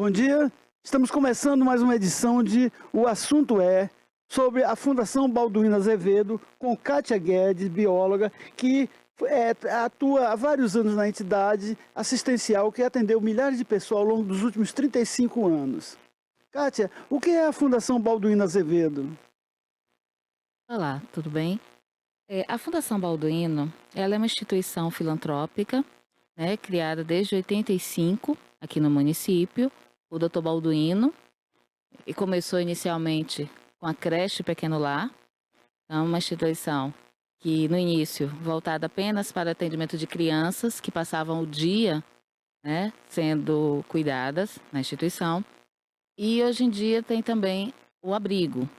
Bom dia, estamos começando mais uma edição de O Assunto É, sobre a Fundação Balduino Azevedo, com Kátia Guedes, bióloga, que atua há vários anos na entidade assistencial que atendeu milhares de pessoas ao longo dos últimos 35 anos. Kátia, o que é a Fundação Balduino Azevedo? Olá, tudo bem? A Fundação Balduino, ela é uma instituição filantrópica, né, criada desde 85 aqui no município, o Dr. Balduino, e começou inicialmente com a creche Pequeno Lar, então uma instituição que no início voltada apenas para atendimento de crianças que passavam o dia, né, sendo cuidadas na instituição, e hoje em dia tem também o abrigo,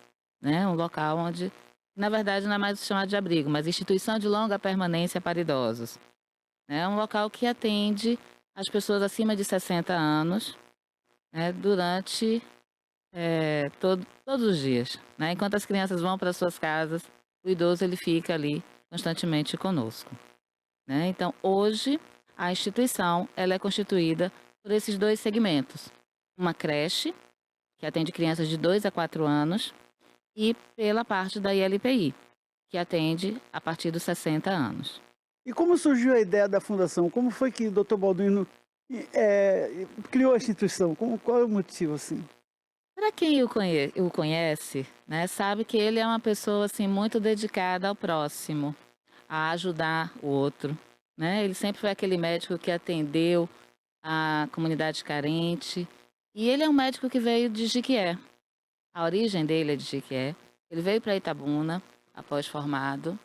né, um local onde, na verdade, não é mais chamado de abrigo, mas instituição de longa permanência para idosos. É um local que atende as pessoas acima de 60 anos, né, durante todos os dias. Né? Enquanto as crianças vão para suas casas, o idoso ele fica ali constantemente conosco. Né? Então, hoje, a instituição ela é constituída por esses dois segmentos. Uma creche, que atende crianças de 2 a 4 anos, e pela parte da ILPI, que atende a partir dos 60 anos. E como surgiu a ideia da fundação? Como foi que o Dr. Balduino criou a instituição? Qual é o motivo, assim? Para quem o conhece, né, sabe que ele é uma pessoa assim muito dedicada ao próximo, a ajudar o outro, né? Ele sempre foi aquele médico que atendeu a comunidade carente, e ele é um médico que veio de Jiquié. A origem dele é de Jiquié. Ele veio para Itabuna após formado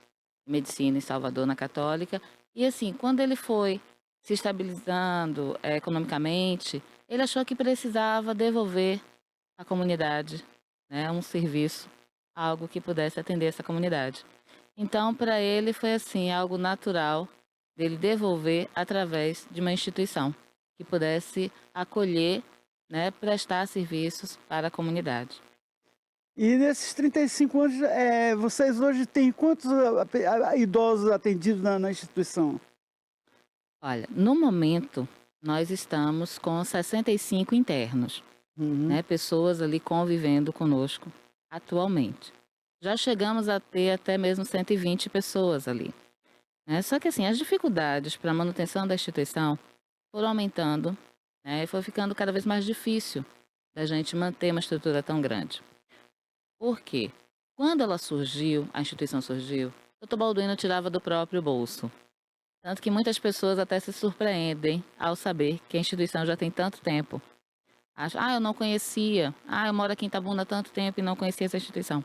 em medicina em Salvador na Católica, e assim, quando ele foi se estabilizando economicamente, ele achou que precisava devolver à comunidade, né, um serviço, algo que pudesse atender essa comunidade. Então, para ele foi assim, algo natural dele devolver através de uma instituição que pudesse acolher, né, prestar serviços para a comunidade. E nesses 35 anos, vocês hoje têm quantos idosos atendidos na instituição? Olha, no momento nós estamos com 65 internos, Uhum. né, pessoas ali convivendo conosco atualmente. Já chegamos a ter até mesmo 120 pessoas ali. Né? Só que assim, as dificuldades para a manutenção da instituição foram aumentando, né? E foi ficando cada vez mais difícil da gente manter uma estrutura tão grande. Por quê? Quando ela surgiu, a instituição surgiu, o Dr. Balduino tirava do próprio bolso. Tanto que muitas pessoas até se surpreendem ao saber que a instituição já tem tanto tempo. Acham, eu não conhecia, eu moro aqui em Itabuna há tanto tempo e não conhecia essa instituição.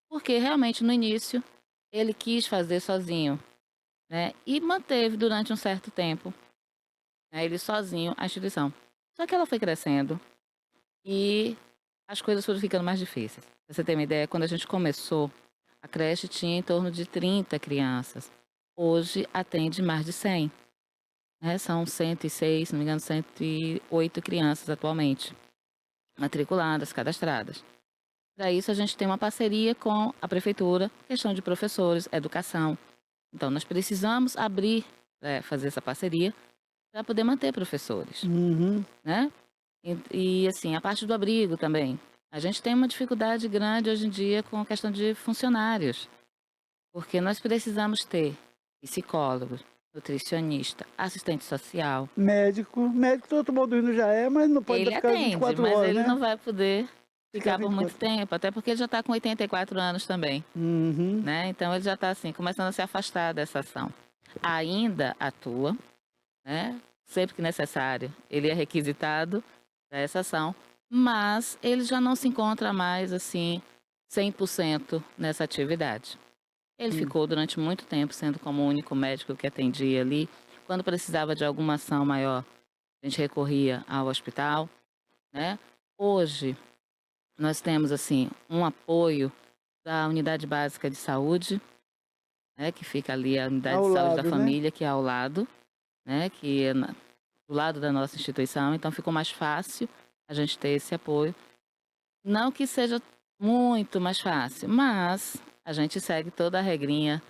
Porque realmente no início ele quis fazer sozinho, né? E manteve durante um certo tempo, né, ele sozinho, a instituição. Só que ela foi crescendo e as coisas foram ficando mais difíceis. Pra você ter uma ideia, quando a gente começou, a creche tinha em torno de 30 crianças. Hoje atende mais de 100. Né? São 106, se não me engano, 108 crianças atualmente matriculadas, cadastradas. Para isso, a gente tem uma parceria com a prefeitura, questão de professores, educação. Então, nós precisamos abrir, fazer essa parceria para poder manter professores, Uhum. né? Assim, a parte do abrigo também. A gente tem uma dificuldade grande hoje em dia com a questão de funcionários, porque nós precisamos ter psicólogo, nutricionista, assistente social. Médico todo Balduino já é, mas não pode Ele ficar atende, 24 mas horas, ele né? não vai poder Ficar ficar por muito 24. tempo, até porque ele já está com 84 anos também, Uhum. né? Então ele já está assim, começando a se afastar dessa ação. Ainda atua, né? Sempre que necessário, ele é requisitado para essa ação, mas ele já não se encontra mais assim 100% nessa atividade. Ele Hum. ficou durante muito tempo sendo como o único médico que atendia ali. Quando precisava de alguma ação maior, a gente recorria ao hospital, né? Hoje nós temos assim um apoio da unidade básica de saúde, né, que fica ali a unidade Ao de saúde da lado, né? família, que é ao lado, né, que é do lado da nossa instituição, então ficou mais fácil a gente ter esse apoio. Não que seja muito mais fácil, mas a gente segue toda a regrinha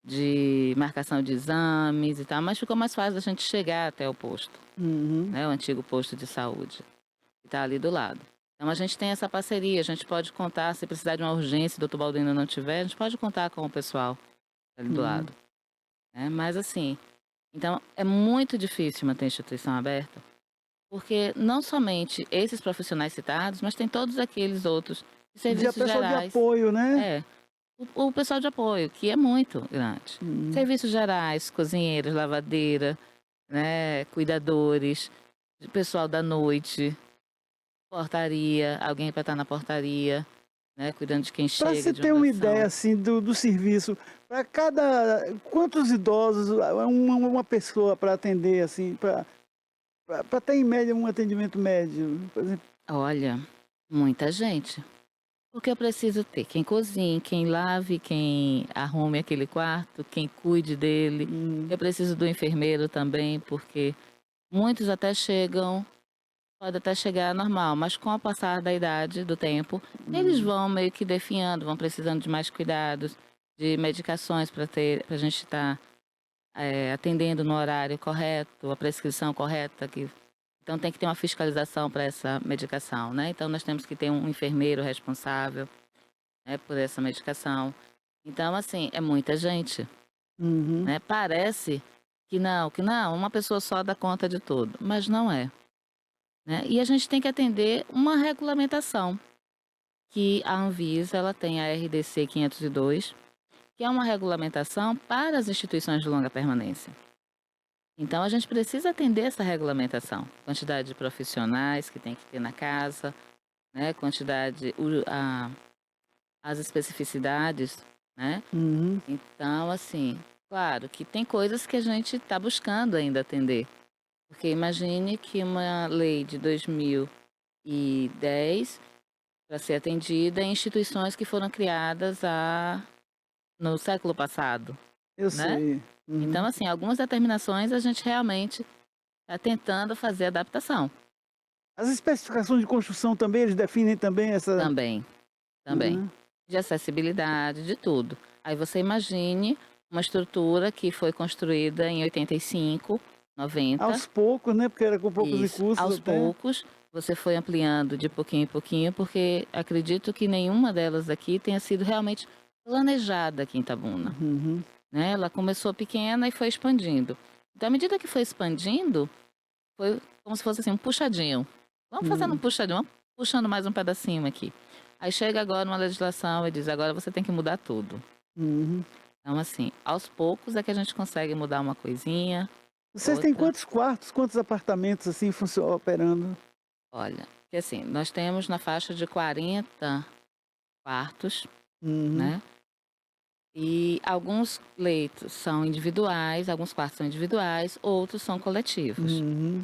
de marcação de exames e tal, mas ficou mais fácil a gente chegar até o posto, Uhum. né, o antigo posto de saúde. que está ali do lado. Então, a gente tem essa parceria, a gente pode contar, se precisar de uma urgência, o Dr. Baldino não tiver, a gente pode contar com o pessoal ali do Uhum. lado. Né? Mas, assim, então, é muito difícil manter a instituição aberta, porque não somente esses profissionais citados, mas tem todos aqueles outros de De serviços pessoal de gerais. apoio, né? É, o pessoal de apoio, que é muito grande. Uhum. Serviços gerais, cozinheiros, lavadeira, né, cuidadores, pessoal da noite, portaria, alguém para estar na portaria, né, cuidando de quem Para chega se de ter uma uma ideia doação. assim do serviço, para cada quantos idosos uma pessoa para atender assim, para ter em média um atendimento médio, por exemplo. Olha, muita gente. Porque eu preciso ter quem cozinhe, quem lave, quem arrume aquele quarto, quem cuide dele. Hum, Eu preciso do enfermeiro também, porque muitos até chegam, pode até chegar normal, mas com o passar da idade, do tempo, eles hum, vão meio que definhando, vão precisando de mais cuidados, de medicações para ter, para a gente estar atendendo no horário correto, a prescrição correta, então tem que ter uma fiscalização para essa medicação, né? Então nós temos que ter um enfermeiro responsável, né, por essa medicação. Então, assim, é muita gente, uhum. né? Parece que não, uma pessoa só dá conta de tudo, mas não é, né? E a gente tem que atender uma regulamentação, que a Anvisa, ela tem a RDC 502, que é uma regulamentação para as instituições de longa permanência. Então, a gente precisa atender essa regulamentação. Quantidade de profissionais que tem que ter na casa, né? Quantidade, as especificidades, né? Uhum. Então, assim, claro que tem coisas que a gente está buscando ainda atender. Porque imagine que uma lei de 2010 para ser atendida em instituições que foram criadas no século passado, Eu né? sei. Então, Uhum. assim, algumas determinações a gente realmente está tentando fazer adaptação. As especificações de construção também, eles definem também essa. Também, também. Uhum. De acessibilidade, de tudo. Aí você imagine uma estrutura que foi construída em 85, 90. Aos poucos, né? Porque era com poucos Isso. recursos Aos até. poucos, você foi ampliando de pouquinho em pouquinho, porque acredito que nenhuma delas aqui tenha sido realmente planejada aqui em Itabuna, Uhum. né? Ela começou pequena e foi expandindo. Então, à medida que foi expandindo, foi como se fosse assim, um puxadinho. Vamos fazendo um Uhum. puxadinho, vamos puxando mais um pedacinho aqui. Aí chega agora uma legislação e diz, agora você tem que mudar tudo. Uhum. Então, assim, aos poucos é que a gente consegue mudar uma coisinha, Vocês têm outra. quantos quartos, quantos apartamentos assim operando? Olha, porque assim, nós temos na faixa de 40 quartos, Uhum. né? E alguns leitos são individuais, alguns quartos são individuais, outros são coletivos, Uhum.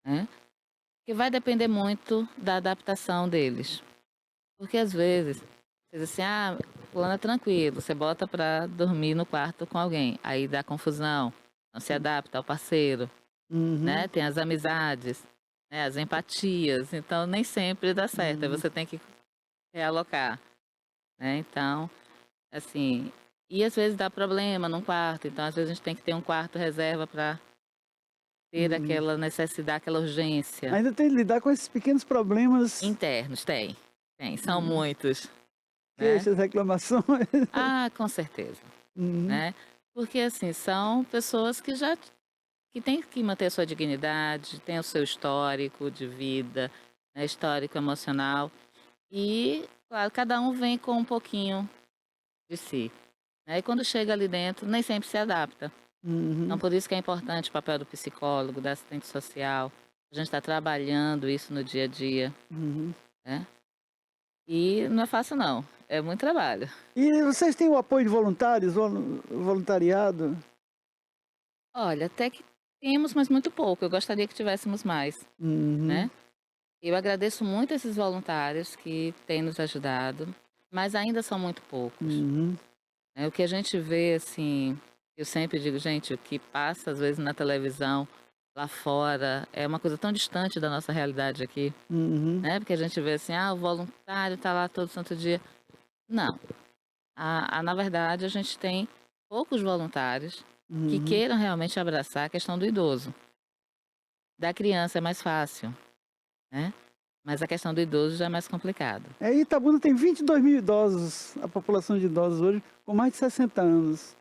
né? Que vai depender muito da adaptação deles. Porque às vezes, você diz assim, ah, fulano é tranquilo, você bota para dormir no quarto com alguém, aí dá confusão, não se adapta ao parceiro, né? Uhum. Tem as amizades, né? As empatias, então nem sempre dá certo, aí Uhum. você tem que realocar, né? Então, assim, e às vezes dá problema num quarto, então às vezes a gente tem que ter um quarto reserva para ter Uhum. aquela necessidade, aquela urgência. Ainda tem que lidar com esses pequenos problemas, Internos, tem, são uhum, muitos, né? queixas, reclamações. Ah, com certeza, Uhum. né? Porque assim, são pessoas que têm que manter a sua dignidade, têm o seu histórico de vida, né? Histórico emocional. E, claro, cada um vem com um pouquinho de si, né? E quando chega ali dentro, nem sempre se adapta. Então, Uhum. por isso que é importante o papel do psicólogo, da assistente social. A gente está trabalhando isso no dia a dia, Uhum. né? E não é fácil, não. É muito trabalho. E vocês têm o apoio de voluntários, voluntariado? Olha, até que temos, mas muito pouco. Eu gostaria que tivéssemos mais, Uhum. né? Eu agradeço muito esses voluntários que têm nos ajudado, mas ainda são muito poucos, Uhum. né? O que a gente vê, assim, eu sempre digo, gente, o que passa às vezes na televisão, lá fora, é uma coisa tão distante da nossa realidade aqui, Uhum. né? Porque a gente vê assim, ah, o voluntário tá lá todo santo dia. Não. Na verdade, a gente tem poucos voluntários que Uhum. queiram realmente abraçar a questão do idoso. Da criança é mais fácil, né? Mas a questão do idoso já é mais complicado. Itabuna tem 22 mil idosos, a população de idosos hoje, com mais de 60 anos.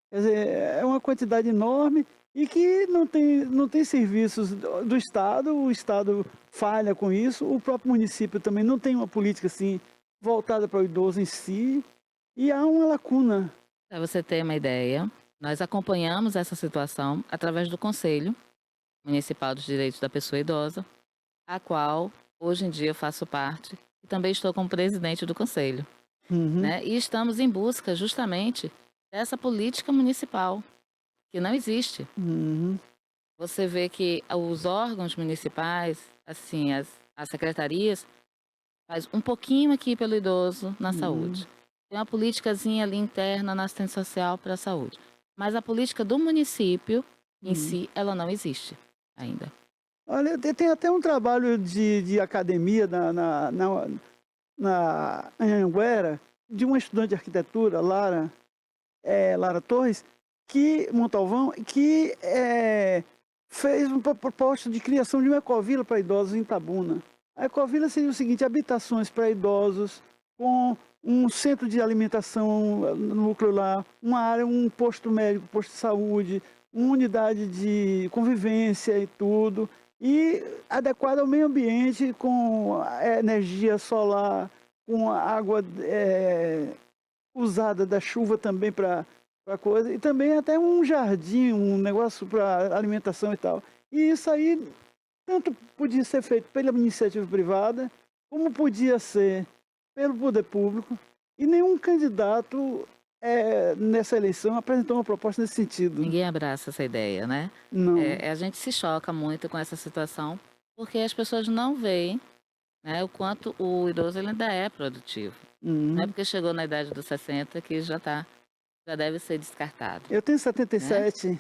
Quer dizer, é uma quantidade enorme e que não tem serviços do Estado, o Estado falha com isso, o próprio município também não tem uma política assim voltada para o idoso em si, e há uma lacuna. Para você ter uma ideia, nós acompanhamos essa situação através do Conselho Municipal dos Direitos da Pessoa Idosa, a qual hoje em dia eu faço parte e também estou como presidente do Conselho. Uhum, Né? E estamos em busca justamente dessa política municipal, que não existe. uhum, Você vê que os órgãos municipais, assim, as secretarias, faz um pouquinho aqui pelo idoso na uhum, saúde. Tem uma políticazinha ali interna na assistência social para a saúde. Mas a política do município em uhum. si, ela não existe ainda. Olha, tem até um trabalho de academia na Anhanguera, de uma estudante de arquitetura, Lara Torres, que Montalvão, que fez uma proposta de criação de uma ecovila para idosos em Itabuna. A ecovila seria o seguinte: habitações para idosos, com um centro de alimentação no núcleo lá, uma área, um posto médico, posto de saúde, uma unidade de convivência e tudo, e adequada ao meio ambiente, com energia solar, com água usada da chuva também para coisa, e também até um jardim, um negócio para alimentação e tal. E isso aí tanto podia ser feito pela iniciativa privada, como podia ser pelo poder público, e nenhum candidato nessa eleição apresentou uma proposta nesse sentido. Ninguém abraça essa ideia, né? Não. A gente se choca muito com essa situação, porque as pessoas não veem, né, o quanto o idoso ele ainda é produtivo. Não é Uhum. porque chegou na idade dos 60 que já deve ser descartado, Eu tenho né? 77,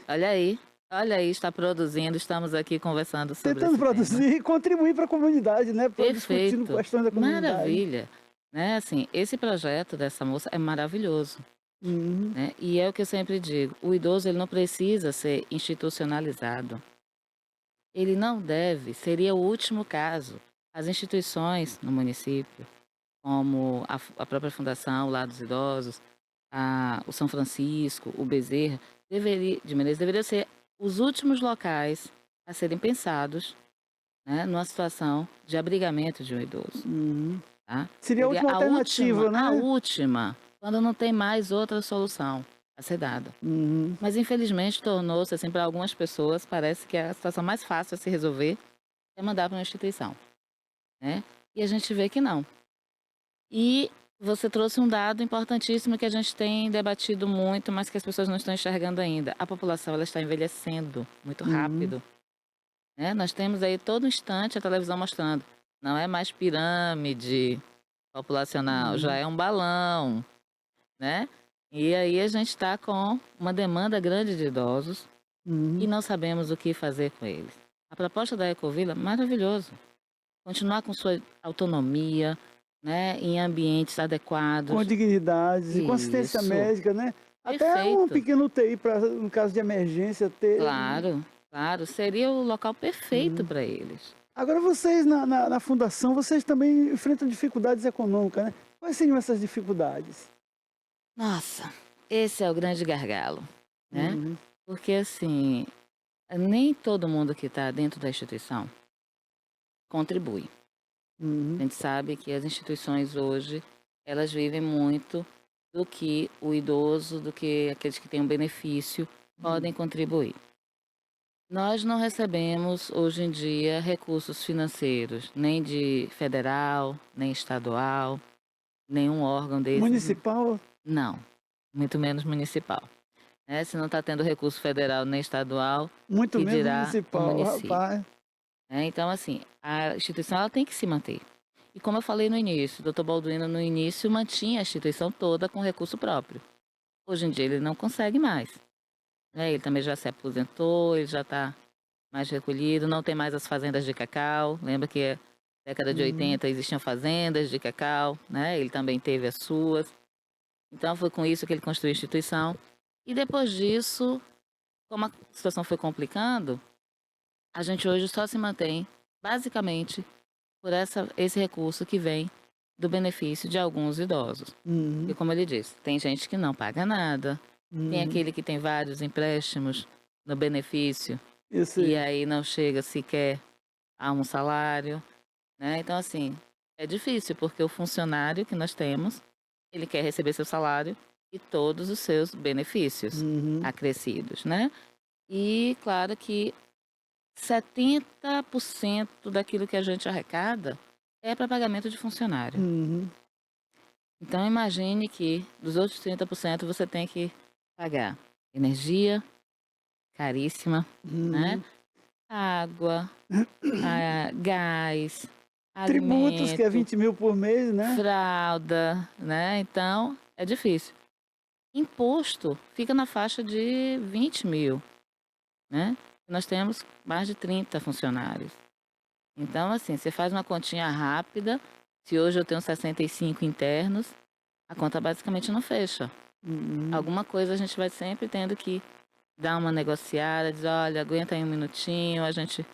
Olha aí, está produzindo, estamos aqui conversando sobre tentando esse tema. produzir e contribuir para a comunidade, né? Discutindo Perfeito, questões da comunidade. maravilha, né? Assim, esse projeto dessa moça é maravilhoso, Uhum. né? E é o que eu sempre digo, o idoso ele não precisa ser institucionalizado. Ele não deve, seria o último caso. As instituições no município, como a própria Fundação Lar dos Idosos, o São Francisco, o Bezerra, de Menezes, deveriam ser os últimos locais a serem pensados, né, numa situação de abrigamento de um idoso. Uhum. Tá? Seria a Seria última alternativa, a né? última, quando não tem mais outra solução a ser dada. Uhum. Mas infelizmente tornou-se, assim, para algumas pessoas, parece que a situação mais fácil a se resolver é mandar para uma instituição, né? E a gente vê que não. E você trouxe um dado importantíssimo que a gente tem debatido muito, mas que as pessoas não estão enxergando ainda. A população ela está envelhecendo muito Uhum. rápido, né? Nós temos aí todo instante a televisão mostrando. Não é mais pirâmide populacional, já Uhum. é um balão, né? E aí a gente está com uma demanda grande de idosos e Uhum. não sabemos o que fazer com eles. A proposta da Ecovila, maravilhoso. Continuar com sua autonomia, né, em ambientes Com adequados. dignidade, com assistência Isso, médica, né? Até um perfeito. pequeno UTI para, no caso de emergência, ter. Claro, claro, seria o local perfeito Uhum. para eles. Agora, vocês na fundação, vocês também enfrentam dificuldades econômicas, né? Quais seriam essas dificuldades? Nossa, esse é o grande gargalo, né? Uhum. Porque assim, nem todo mundo que está dentro da instituição contribui. A Uhum. gente sabe que as instituições hoje, elas vivem muito do que o idoso, do que aqueles que têm um benefício podem contribuir. Nós não recebemos hoje em dia recursos financeiros, nem de federal, nem estadual, nenhum órgão desses, Municipal, não, muito menos municipal. Né? Se não está tendo recurso federal nem estadual, muito que menos dirá o municipal, município. rapaz. Né? Então, assim, a instituição ela tem que se manter. E como eu falei no início, o doutor Balduino no início mantinha a instituição toda com recurso próprio. Hoje em dia ele não consegue mais. Né? Ele também já se aposentou, ele já está mais recolhido, não tem mais as fazendas de cacau. Lembra que na década de Uhum. 80 existiam fazendas de cacau, né? Ele também teve as suas. Então foi com isso que ele construiu a instituição. E depois disso, como a situação foi complicando, a gente hoje só se mantém basicamente por esse recurso que vem do benefício de alguns idosos. E como ele disse, tem gente que não paga nada, tem aquele que tem vários empréstimos no benefício Eu e sei. aí não chega sequer a um salário, né? Então, assim, é difícil, porque o funcionário que nós temos, ele quer receber seu salário e todos os seus benefícios acrescidos, né? E claro que 70% daquilo que a gente arrecada é para pagamento de funcionário. Então imagine que dos outros 30% você tem que pagar energia caríssima, né? Água, gás, Tributos, que é alimento, 20 mil por mês, né? fralda, né? Então é difícil. Imposto fica na faixa de 20 mil, né? Nós temos mais de 30 funcionários. Então, assim, você faz uma continha rápida. Se hoje eu tenho 65 internos, a conta basicamente não fecha. Alguma coisa a gente vai sempre tendo que dar uma negociada, dizer, olha, aguenta aí um minutinho, a gente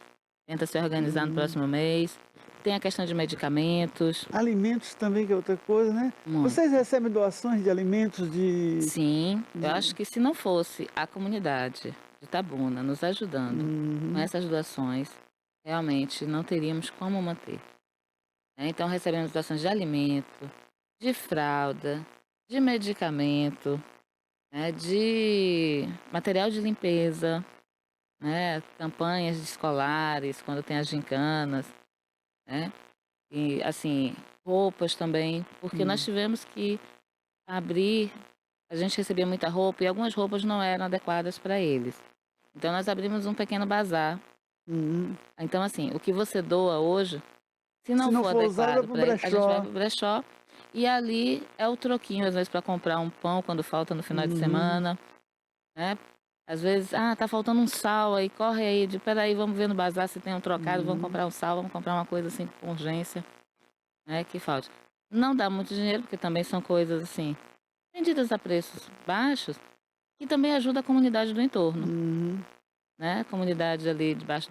tenta se organizar no próximo mês. Tem a questão de medicamentos. Alimentos também, que é outra coisa, né? Muito. Vocês recebem doações de alimentos de... Sim, eu acho que se não fosse a comunidade de Itabuna nos ajudando com essas doações, realmente não teríamos como manter, né? Então recebemos doações de alimento, de fralda, de medicamento, né, de material de limpeza, né, campanhas escolares, quando tem as gincanas, né, e assim, roupas também, porque nós tivemos que abrir, a gente recebia muita roupa e algumas roupas não eram adequadas para eles. Então nós abrimos um pequeno bazar. Então assim, o que você doa hoje, se Se não não for for usado, é adequado pro para ele, a gente vai brechó. para o brechó e ali é o troquinho, às vezes, para comprar um pão quando falta no final de semana, né? Às vezes, tá faltando um sal aí, corre aí, peraí, vamos ver no bazar se tem um trocado, vamos comprar um sal, vamos comprar uma coisa assim com urgência, né? Que falta. Não dá muito dinheiro, porque também são coisas assim, vendidas a preços baixos, que também ajuda a comunidade do entorno, né? A comunidade ali debaixo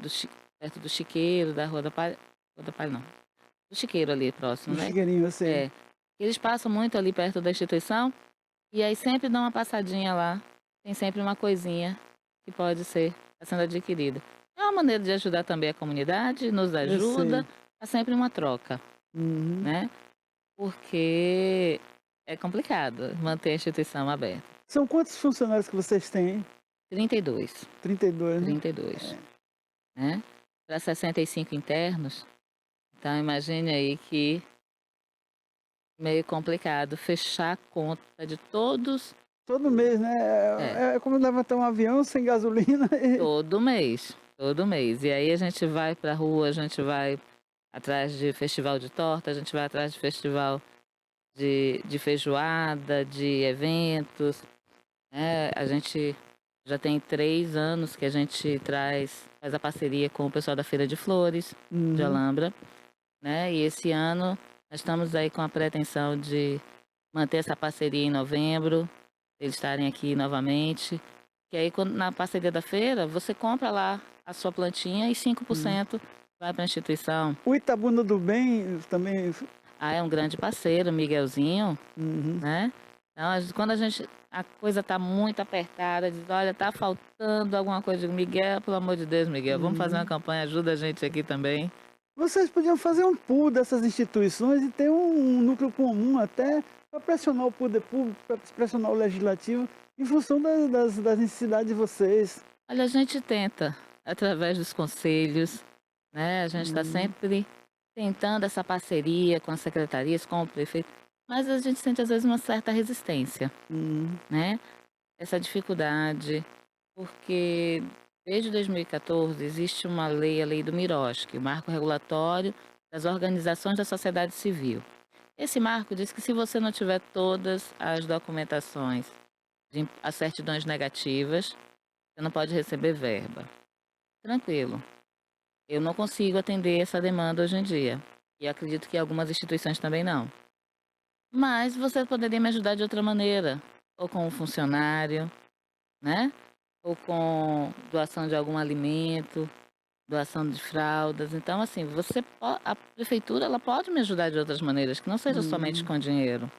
perto do Chiqueiro, da Rua da Palha não, do Chiqueiro ali próximo, Um né? chiqueirinho, eu sei. É. Eles passam muito ali perto da instituição e aí sempre dão uma passadinha lá. Tem sempre uma coisinha que pode ser tá sendo adquirida. É uma maneira de ajudar também a comunidade, nos Eu ajuda, sei. é sempre uma troca, né? Porque é complicado manter a instituição aberta. São quantos funcionários que vocês têm? 32, 32, né? 32, né? Para 65 internos, então imagine aí que meio complicado fechar a conta de todos. Todo mês, né? É, É como levantar um avião sem gasolina. todo mês, todo mês. E aí a gente vai pra rua, a gente vai atrás de festival de torta, a gente vai atrás de festival de feijoada, de eventos, né? A gente já tem 3 anos que a gente faz a parceria com o pessoal da Feira de Flores, de Alhambra, né? E esse ano nós estamos aí com a pretensão de manter essa parceria em novembro, eles estarem aqui novamente. Que aí, na parceria da feira, você compra lá a sua plantinha e 5% vai para a instituição. O Itabuna do Bem também. É um grande parceiro, Miguelzinho, né? Então, quando a coisa está muito apertada, diz, olha, tá faltando alguma coisa. Eu digo, Miguel, pelo amor de Deus, Miguel, vamos fazer uma campanha, ajuda a gente aqui também. Vocês podiam fazer um pool dessas instituições e ter um núcleo comum até para pressionar o poder público, para pressionar o legislativo em função das necessidades de vocês. Olha, a gente tenta, através dos conselhos, né? A gente está sempre tentando essa parceria com as secretarias, com o prefeito, mas a gente sente às vezes uma certa resistência, né? Essa dificuldade, porque desde 2014 existe uma lei, a Lei do Miroski, o Marco Regulatório das Organizações da Sociedade Civil. Esse marco diz que se você não tiver todas as documentações, as certidões negativas, você não pode receber verba. Tranquilo. Eu não consigo atender essa demanda hoje em dia. E acredito que algumas instituições também não. Mas você poderia me ajudar de outra maneira. Ou com um funcionário, né? Ou com doação de algum alimento, doação de fraldas. Então, assim, a prefeitura ela pode me ajudar de outras maneiras, que não seja somente Uhum. com dinheiro.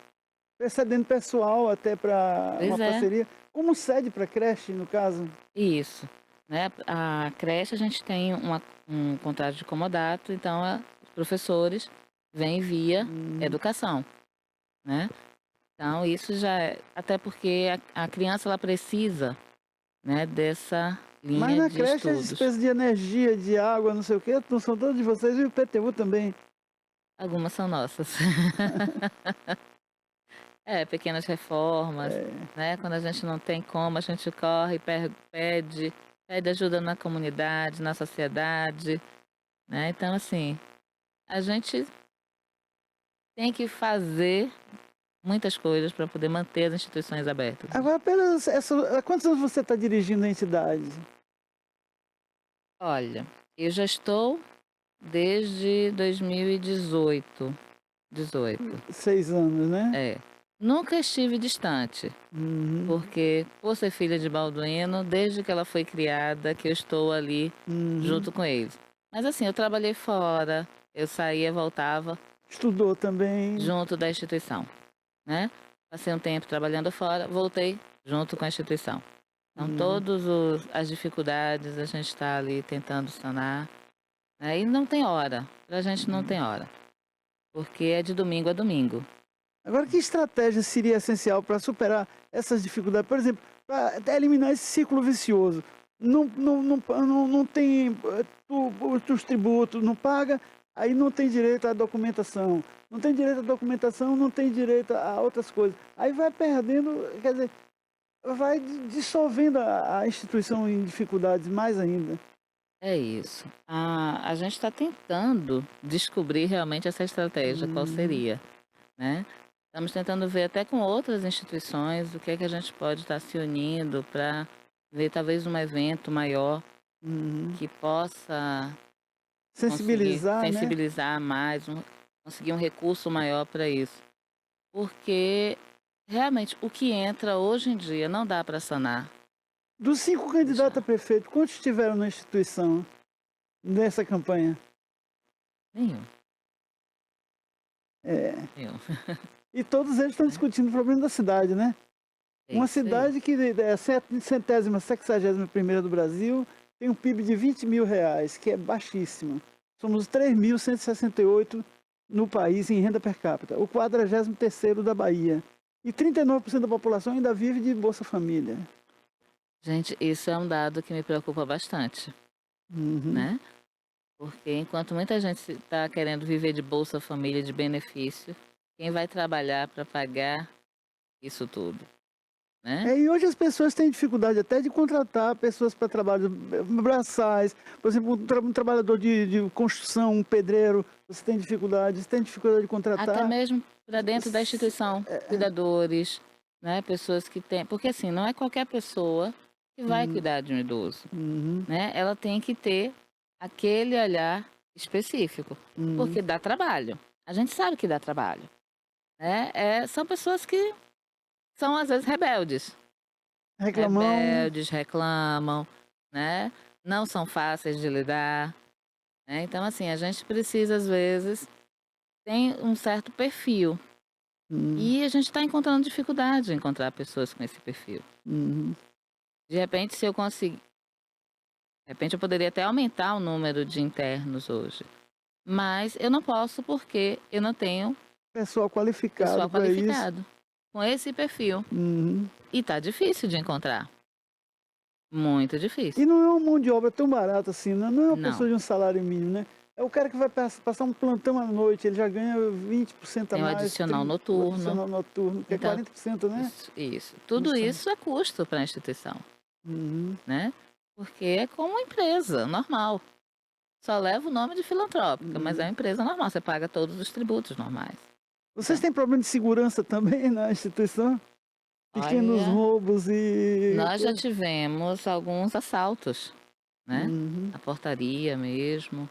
Precedendo pessoal até para uma Pois é, parceria, como sede para creche, no caso. isso. Né? A creche a gente tem um contrato de comodato, então os professores vêm via Uhum. educação, né? Então isso já até porque a criança ela precisa, né, dessa Mas linha na de creche as estudos. despesas de energia, de água, não sei o quê, não são todas de vocês e o IPTU também. Algumas são nossas. É, pequenas reformas, É. né? Quando a gente não tem como, a gente corre, pede ajuda na comunidade, na sociedade, né? Então, assim, a gente tem que fazer muitas coisas para poder manter as instituições abertas. Agora, há quantos anos você está dirigindo a entidade? Olha, eu já estou desde 2018. 18. 6 anos, né? É. Nunca estive distante, Uhum. porque por ser filha de Balduino, desde que ela foi criada, que eu estou ali Uhum. junto com eles. Mas assim, eu trabalhei fora, eu saía, voltava Estudou também. junto da instituição, né? Passei um tempo trabalhando fora, voltei junto com a instituição. Então, Uhum. todas as dificuldades a gente está ali tentando sanar, né? E não tem hora, pra gente não tem hora, porque é de domingo a domingo. Agora, que estratégia seria essencial para superar essas dificuldades? Por exemplo, para eliminar esse ciclo vicioso. Não tem os tributos, não paga, aí não tem direito à documentação. Não tem direito à documentação, não tem direito a outras coisas. Aí vai perdendo, quer dizer, vai dissolvendo a instituição em dificuldades mais ainda. É isso. A gente está tentando descobrir realmente essa estratégia, qual Uhum, seria, né? Estamos tentando ver até com outras instituições o que é que a gente pode estar se unindo para ver talvez um evento maior uhum. que possa conseguir Sensibilizar, né? sensibilizar mais, conseguir um recurso maior para isso. Porque realmente o que entra hoje em dia não dá para sanar, Dos 5 candidatos a deixar. prefeito, quantos tiveram na instituição nessa campanha? Nenhum, É, nenhum. e todos eles estão Né? discutindo o problema da cidade, né? É Uma isso aí. cidade que é a centésima, sexagésima primeira do Brasil, tem um PIB de R$ 20.000, que é baixíssimo. Somos 3.168 no país em renda per capita, o 43º da Bahia. E 39% da população ainda vive de Bolsa Família. Gente, isso é um dado que me preocupa bastante, Uhum, né? Porque enquanto muita gente está querendo viver de Bolsa Família, de benefício, quem vai trabalhar para pagar isso tudo, né? E hoje as pessoas têm dificuldade até de contratar pessoas para trabalhos braçais. Por exemplo, um trabalhador de construção, um pedreiro, você tem dificuldade de Até contratar. mesmo para dentro da instituição, cuidadores, né? Pessoas que têm. Porque assim, não é qualquer pessoa que vai Hum, cuidar de um idoso, uhum, né? Ela tem que ter aquele olhar específico, uhum. porque dá trabalho. A gente sabe que dá trabalho, né? São pessoas que são às vezes rebeldes. Reclamão. Rebeldes, reclamam, né? Não são fáceis de lidar, né? Então, assim, a gente precisa, às vezes, tem um certo perfil. Uhum, E a gente está encontrando dificuldade de encontrar pessoas com esse perfil. uhum. De repente, se eu conseguir. De repente, eu poderia até aumentar o número de internos hoje. Mas eu não posso porque eu não tenho Pessoal pessoal qualificado para isso. qualificado com esse perfil. Uhum. E tá difícil de encontrar. Muito E difícil. não é uma mão de obra tão barata assim, né? Não é uma pessoa Não. de um salário mínimo, né? É o cara que vai passar um plantão à noite, ele já ganha 20% a Tem o mais, adicional 30%, o noturno. adicional noturno, que é Então, 40%, né? isso, isso. Não Tudo sei. isso é custo para a instituição, Uhum, né? Porque é como uma empresa normal. Só leva o nome de filantrópica, mas é uhum. uma empresa normal. Você paga todos os tributos normais. Vocês Então, têm problema de segurança também na instituição? Pequenos olha, roubos e nós já coisa? tivemos alguns assaltos, né? Uhum. Na portaria mesmo,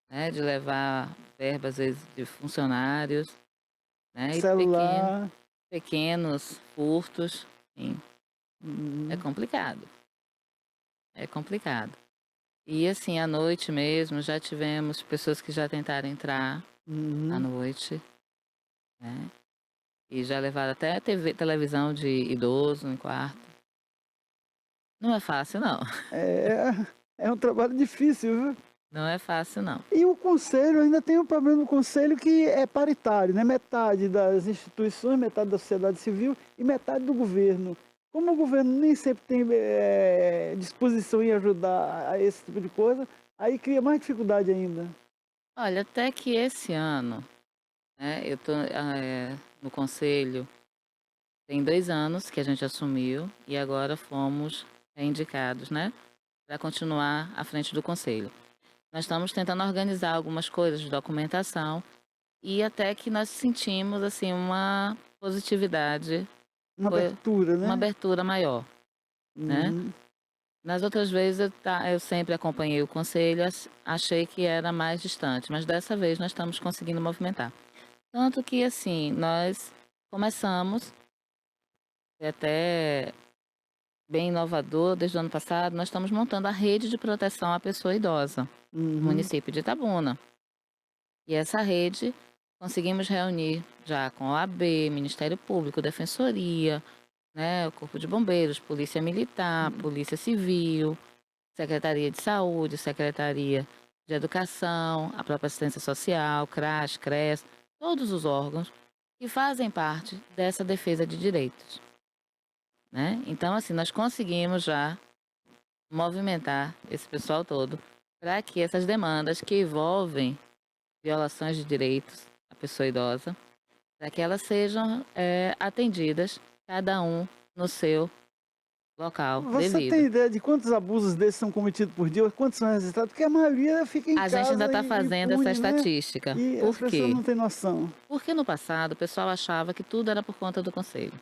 né? De levar verbas, às vezes, de funcionários, né? E Celular. pequenos furtos. Sim, é Uhum. complicado. É complicado. E assim, à noite mesmo, já tivemos pessoas que já tentaram entrar à Uhum. noite, né? E já levaram até televisão de idoso em quarto. Não é fácil, não. É, é um trabalho difícil, viu? Não é fácil, não. E o conselho, ainda tem um problema no conselho que é paritário, né? Metade das instituições, metade da sociedade civil e metade do governo. Como o governo nem sempre tem disposição em ajudar a esse tipo de coisa, aí cria mais dificuldade ainda. Olha, até que esse ano, né, eu tô no conselho, tem 2 anos que a gente assumiu e agora fomos indicados, né, para continuar à frente do conselho. Nós estamos tentando organizar algumas coisas de documentação e até que nós sentimos assim uma positividade, Uma foi abertura, uma né? abertura maior, né? Uhum. Nas outras vezes eu sempre acompanhei o conselho, achei que era mais distante, mas dessa vez nós estamos conseguindo movimentar. Tanto que assim, nós começamos, é até bem inovador, desde o ano passado, nós estamos montando a rede de proteção à pessoa idosa no Uhum. município de Itabuna. E essa rede conseguimos reunir já com a OAB, Ministério Público, Defensoria, né, o Corpo de Bombeiros, Polícia Militar, Polícia Civil, Secretaria de Saúde, Secretaria de Educação, a própria Assistência Social, CRAS, CRES, todos os órgãos que fazem parte dessa defesa de direitos, né? Então, assim, nós conseguimos já movimentar esse pessoal todo para que essas demandas que envolvem violações de direitos à pessoa idosa, para que elas sejam atendidas, cada um no seu local Você tem devido. ideia de quantos abusos desses são cometidos por dia? Quantos são registrados? Porque a maioria fica em A gente ainda casa está e fazendo essa impune, né? estatística. E as Por pessoas quê? não têm noção. Porque no passado o pessoal achava que tudo era por conta do conselho.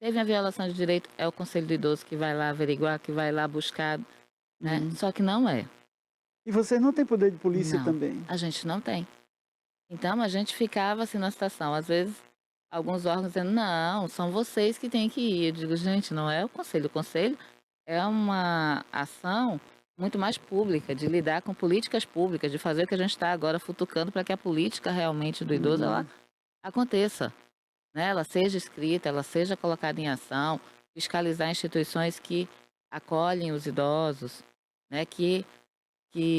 Teve a violação de direito, é o conselho do idoso que vai lá averiguar, que vai lá buscar, né? Uhum. Só que não é. E vocês não têm poder de polícia Não, também. a gente não tem. Então a gente ficava assim na situação, às vezes alguns órgãos dizendo, não, são vocês que têm que ir. Eu digo, gente, não é o conselho. O conselho é uma ação muito mais pública, de lidar com políticas públicas, de fazer o que a gente está agora futucando para que a política realmente do idoso ela Uhum. aconteça, né? Ela seja escrita, ela seja colocada em ação, fiscalizar instituições que acolhem os idosos, né? Que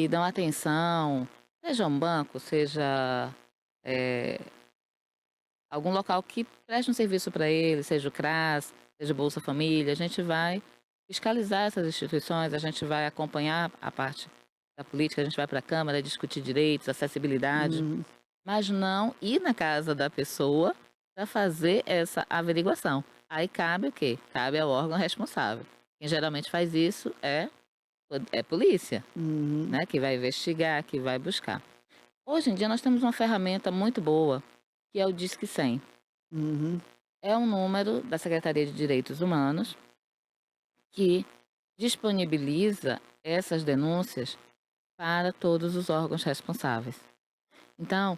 dão atenção, seja um banco, seja eh, algum local que preste um serviço para ele, seja o CRAS, seja o Bolsa Família, a gente vai fiscalizar essas instituições, a gente vai acompanhar a parte da política, a gente vai para a Câmara discutir direitos, acessibilidade, Uhum. mas não ir na casa da pessoa para fazer essa averiguação. Aí cabe o quê? Cabe ao órgão responsável. Quem geralmente faz isso é polícia, Uhum. né? Que vai investigar, que vai buscar. Hoje em dia nós temos uma ferramenta muito boa, que é o Disque 100. Uhum. É um número da Secretaria de Direitos Humanos que disponibiliza essas denúncias para todos os órgãos responsáveis. Então,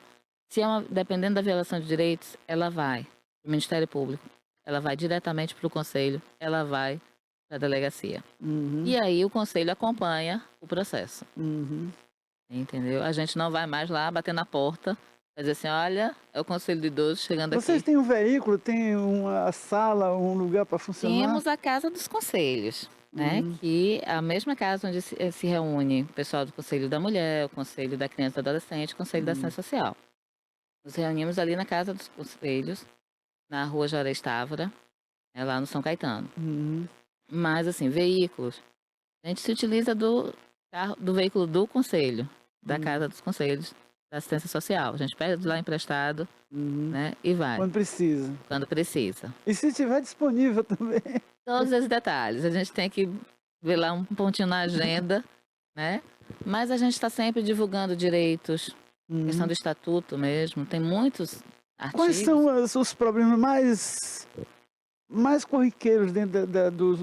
se dependendo da violação de direitos, ela vai para o Ministério Público, ela vai diretamente para o Conselho, ela vai para a delegacia. Uhum. E aí o Conselho acompanha o processo, Uhum. entendeu? A gente não vai mais lá bater na porta, dizer assim, olha, é o Conselho do Idoso chegando Vocês aqui. têm um veículo, tem uma sala, um lugar para funcionar? Temos a Casa dos Conselhos, né? Uhum. Que é a mesma casa onde se reúne o pessoal do Conselho da Mulher, o Conselho da Criança e do Adolescente, o Conselho da Uhum. Assistência Social. Nos reunimos ali na Casa dos Conselhos, na Rua Juarez Távora, lá no São Caetano. Uhum. Mas, assim, veículos. A gente se utiliza do carro, do veículo do Conselho, da Uhum. Casa dos Conselhos da Assistência Social. A gente pega de lá emprestado, Uhum. né? E vai, Quando precisa. quando precisa. E se estiver disponível também. Todos esses detalhes. A gente tem que ver lá um pontinho na agenda, né? Mas a gente está sempre divulgando direitos, questão Uhum. do estatuto mesmo. Tem muitos Quais artigos. são os problemas mais corriqueiros dentro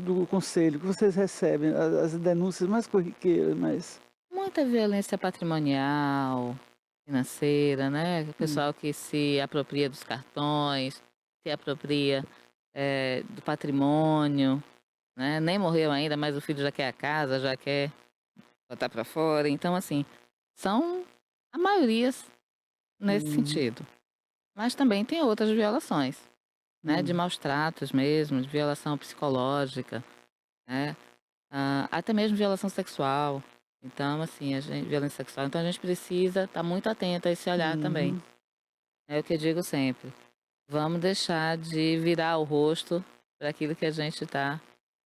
do conselho que vocês recebem? As denúncias mais corriqueiras, mais. Muita violência patrimonial, financeira, né? O Hum. pessoal que se apropria dos cartões, se apropria do patrimônio, né? Nem morreu ainda, mas o filho já quer a casa, já quer. botar para fora. Então, assim, são a maioria nesse Uhum. sentido. Mas também tem outras violações, né? De Uhum. maus tratos mesmo, de violação psicológica, né? Até mesmo violação sexual. Então, assim, violência sexual. Então, a gente precisa estar muito atento a esse olhar também. Uhum. É o que eu digo sempre. Vamos deixar de virar o rosto para aquilo que a gente tá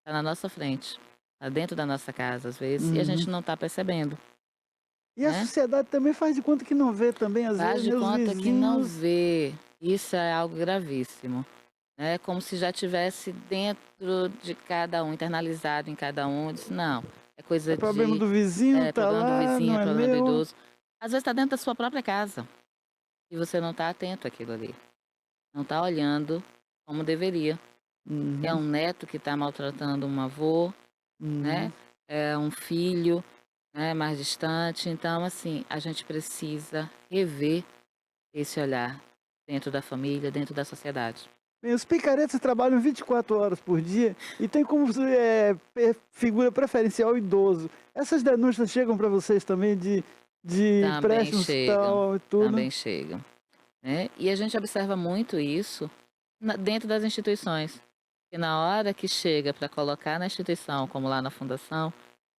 na nossa frente, tá dentro da nossa casa, às vezes, e a gente Uhum. não está percebendo, E a né? sociedade também faz de conta que não vê também, às Faz vezes, de meus conta que não vizinhos. vê. Isso é algo gravíssimo, né? Como se já tivesse dentro de cada um, internalizado em cada um. Diz, não, é É coisa problema de do vizinho, tá problema do lá, vizinho, não é é problema do meu. idoso. Às vezes está dentro da sua própria casa e você não está atento àquilo ali, não está olhando como deveria. É Uhum. um neto que está maltratando um avô, né? Uhum. É um filho, né, mais distante. Então, assim, a gente precisa rever esse olhar dentro da família, dentro da sociedade. Bem, os picaretas trabalham 24 horas por dia e tem como figura preferencial o idoso. Essas denúncias chegam para vocês também de Também empréstimos e chegam, tal e tudo? também chegam, né? E a gente observa muito isso dentro das instituições. E na hora que chega para colocar na instituição, como lá na fundação,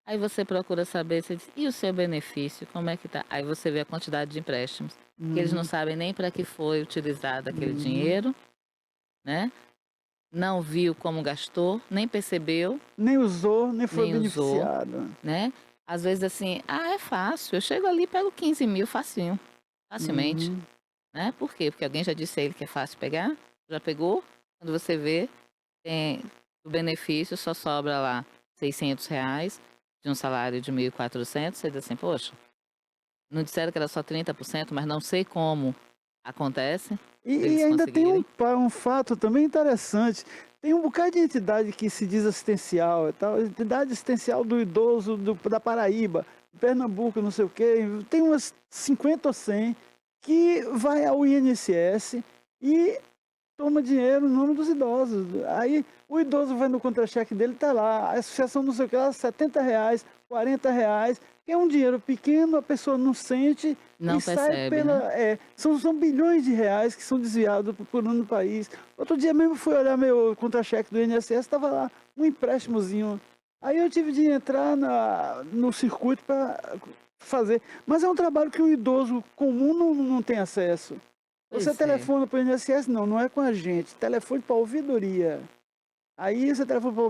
aí você procura saber, você diz, e o seu benefício, como é que tá? Aí você vê a quantidade de empréstimos, que eles não Uhum. sabem nem para que foi utilizado aquele Uhum. dinheiro, né? Não viu como gastou, nem percebeu, Nem usou, nem foi nem usou, beneficiado. né? Às vezes assim, é fácil, eu chego ali e pego 15 mil facinho, facilmente, Uhum. né? Por quê? Porque alguém já disse a ele que é fácil pegar, já pegou, quando você vê, tem o benefício, só sobra lá R$ 600 de um salário de 1.400, você diz assim, poxa, não disseram que era só 30%, mas não sei como acontece, para E eles ainda tem conseguirem. um fato também interessante. Tem um bocado de entidade que se diz assistencial e tal, entidade assistencial do idoso da Paraíba, Pernambuco, não sei o quê. Tem umas 50 ou 100 que vai ao INSS e toma dinheiro no nome dos idosos. Aí o idoso vai no contra-cheque dele, tá lá, a associação não sei o que lá, R$ 70, R$ 40, que é um dinheiro pequeno, a pessoa não sente e Não sai percebe, né? pela. São bilhões de reais que são desviados por ano no país. Outro dia mesmo fui olhar meu contra-cheque do INSS, estava lá um empréstimozinho. Aí eu tive de entrar no circuito para fazer. Mas é um trabalho que o idoso comum não tem acesso. Você Pois é. telefona para o INSS? Não, não é com a gente. Telefone para a ouvidoria. Aí você telefona para a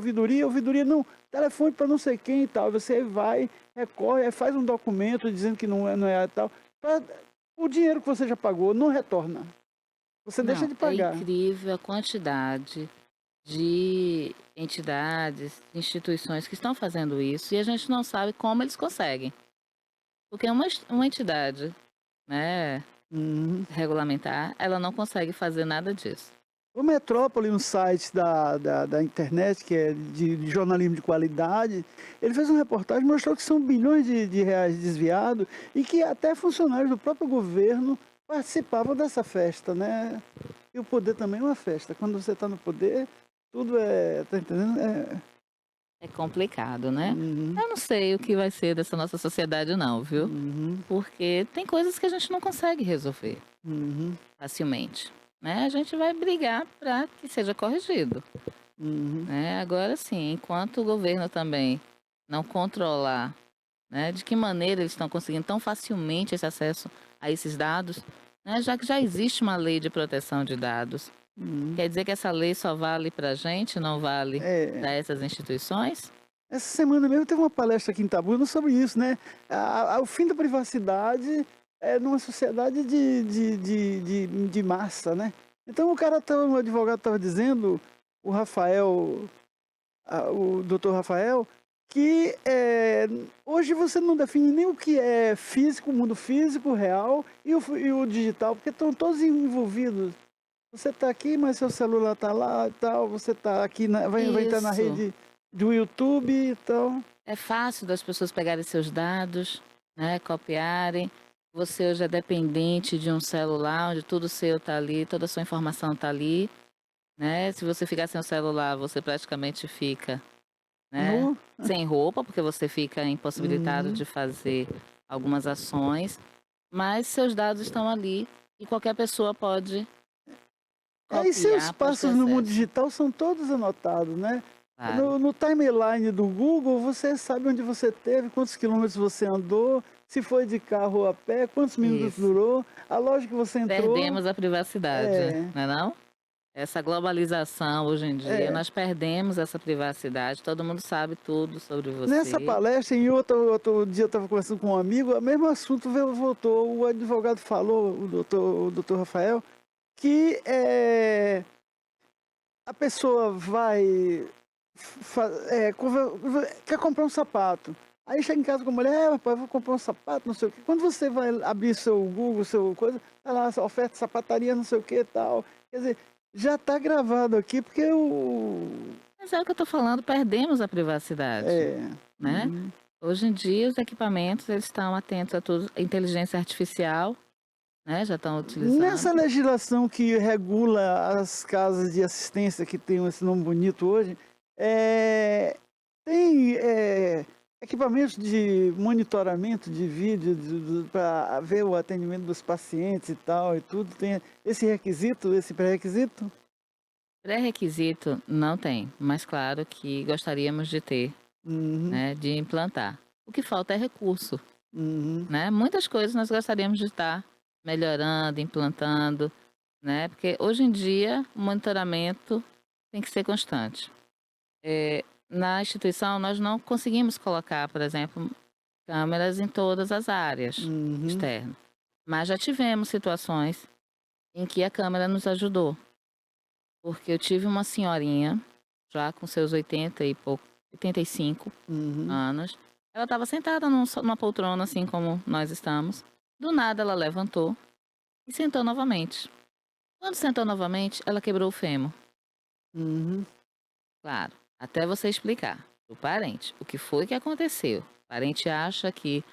ouvidoria não, telefone para não sei quem e tal. Você vai, recorre, aí faz um documento dizendo que não é tal. O dinheiro que você já pagou não retorna. Você deixa Não, de é pagar. incrível a quantidade de entidades, instituições que estão fazendo isso e a gente não sabe como eles conseguem. Porque uma entidade, né, Uhum. regulamentar, ela não consegue fazer nada disso. O Metrópole, um site da internet, que é de jornalismo de qualidade, ele fez uma reportagem, mostrou que são bilhões de reais desviados e que até funcionários do próprio governo participavam dessa festa, né? E o poder também é uma festa. Quando você está no poder, tudo tá entendendo? É complicado, né? Uhum. Eu não sei o que vai ser dessa nossa sociedade não, viu? Uhum. Porque tem coisas que a gente não consegue resolver Uhum. facilmente, né? A gente vai brigar para que seja corrigido. Uhum. Né? Agora sim, enquanto o governo também não controlar, né, de que maneira eles estão conseguindo tão facilmente esse acesso a esses dados, né, já que já existe uma lei de proteção de dados. Uhum. Quer dizer que essa lei só vale para a gente, não vale É. para essas instituições? Essa semana mesmo teve uma palestra aqui em Itabuna sobre isso, né? O fim da privacidade numa sociedade de massa, né? Então o advogado estava dizendo, o Rafael, o doutor Rafael, que hoje você não define nem o que é físico, o mundo físico, real, e o digital, porque estão todos envolvidos. Você está aqui, mas seu celular está lá e tal, você está aqui, vai entrar na Isso. rede do YouTube e tal. É fácil das pessoas pegarem seus dados, né, copiarem. Você hoje é dependente de um celular onde tudo seu está ali, toda a sua informação está ali, né? Se você ficar sem o celular, você praticamente fica, né? Nu? Sem roupa, porque você fica impossibilitado Uhum. de fazer algumas ações, mas seus dados estão ali e qualquer pessoa pode E seus copiar, pode ter passos no mundo acesso. digital são todos anotados, né? Claro. No timeline do Google, você sabe onde você esteve, quantos quilômetros você andou, se foi de carro ou a pé, quantos minutos Isso. durou, a loja que você entrou. Perdemos a privacidade, É, não é não? Essa globalização hoje em dia, é. nós perdemos essa privacidade, todo mundo sabe tudo sobre Nessa você. palestra, em outro dia eu estava conversando com um amigo, o mesmo assunto voltou. O advogado falou, o doutor Rafael, que a pessoa vai quer comprar um sapato. Aí chega em casa com a mulher, rapaz, vou comprar um sapato, não sei o quê. Quando você vai abrir seu Google, seu coisa, tá lá, essa oferta de sapataria, não sei o que tal. Quer dizer, já está gravado aqui, porque Mas é o que eu estou falando, perdemos a privacidade, é, né? uhum. Hoje em dia, os equipamentos, eles estão atentos a tudo, inteligência artificial, né? Já estão Nessa utilizando. legislação que regula as casas de assistência, que tem esse nome bonito hoje, tem equipamentos de monitoramento de vídeo para ver o atendimento dos pacientes e tal, e tudo. Tem esse requisito, esse pré-requisito? Pré-requisito não tem, mas claro que gostaríamos de ter, Uhum, né? De implantar. O que falta é recurso, uhum, né? Muitas coisas nós gostaríamos de estar melhorando, implantando, né? Porque hoje em dia o monitoramento tem que ser constante. Na instituição nós não conseguimos colocar, por exemplo, câmeras em todas as áreas uhum, externas, mas já tivemos situações em que a câmera nos ajudou, porque eu tive uma senhorinha já com seus 80 e pouco, 85 uhum, anos, ela estava sentada numa poltrona assim como nós estamos. Do nada ela levantou e sentou novamente. Quando sentou novamente, ela quebrou o fêmur. uhum. Claro, até você explicar o parente o que foi que aconteceu. O parente acha que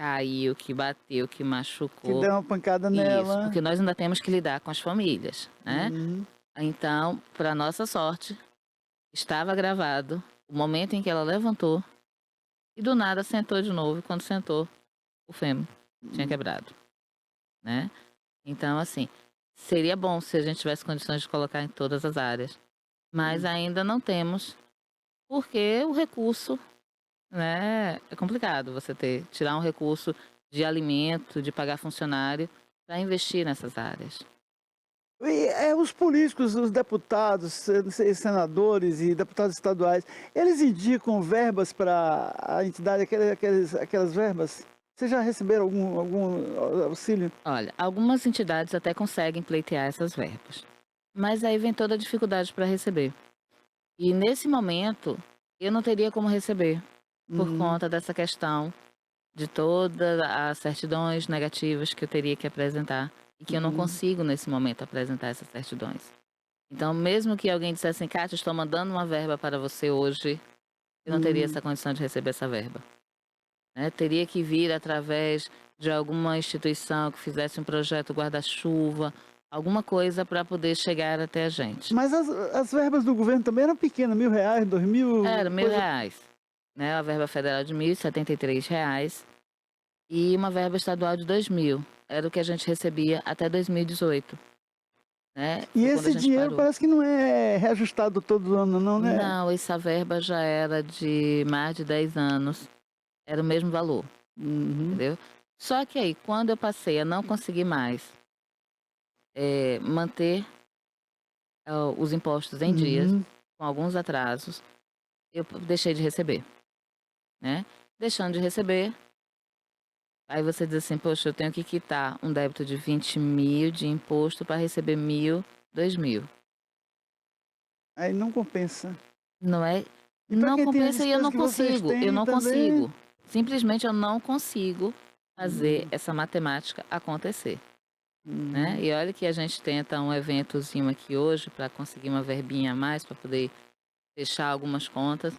caiu, que bateu, que Que machucou. dá uma pancada Isso, nela. porque nós ainda temos que lidar com as famílias, né? Uhum, Então, para nossa sorte, estava gravado o momento em que ela levantou e do nada sentou de novo. E quando sentou, o fêmur tinha uhum, quebrado, né? Então, assim, seria bom se a gente tivesse condições de colocar em todas as áreas, mas uhum. ainda não temos, porque o recurso, né, é complicado você tirar um recurso de alimento, de pagar funcionário para investir nessas áreas. E, os políticos, os deputados, senadores e deputados estaduais, eles indicam verbas para a entidade, aquelas verbas? Vocês já receberam algum auxílio? Olha, algumas entidades até conseguem pleitear essas verbas, mas aí vem toda a dificuldade para receber. E nesse momento, eu não teria como receber, por Uhum, conta dessa questão de todas as certidões negativas que eu teria que apresentar e que eu não uhum, consigo nesse momento apresentar essas certidões. Então, mesmo que alguém dissesse assim, Kátia, estou mandando uma verba para você hoje, eu não teria uhum, essa condição de receber essa verba, né? Teria que vir através de alguma instituição que fizesse um projeto guarda-chuva, alguma coisa para poder chegar até a gente. Mas as verbas do governo também eram pequenas, R$ 1.000, 2.000, Era mil coisa. reais, né? A verba federal de R$ 1.073 e uma verba estadual de 2.000. Era o que a gente recebia até 2018, né? E Foi quando a esse gente dinheiro parou. parece que não é reajustado todo ano, não, né? Não, essa verba já era de mais de 10 anos. Era o mesmo valor, Uhum, entendeu? Só que aí, quando eu passei a não conseguir mais manter os impostos em dias, uhum. com alguns atrasos, eu deixei de receber, né? Deixando de receber, aí você diz assim, poxa, eu tenho que quitar um débito de 20.000 de imposto para receber 1.000, 2.000. Aí não compensa. Não é? E para Não quem tem a compensa e eu despesa não que vocês consigo, eu têm não também. consigo. Simplesmente eu não consigo fazer Uhum, essa matemática acontecer, né? uhum. E olha que a gente tenta um eventozinho aqui hoje para conseguir uma verbinha a mais para poder fechar algumas contas,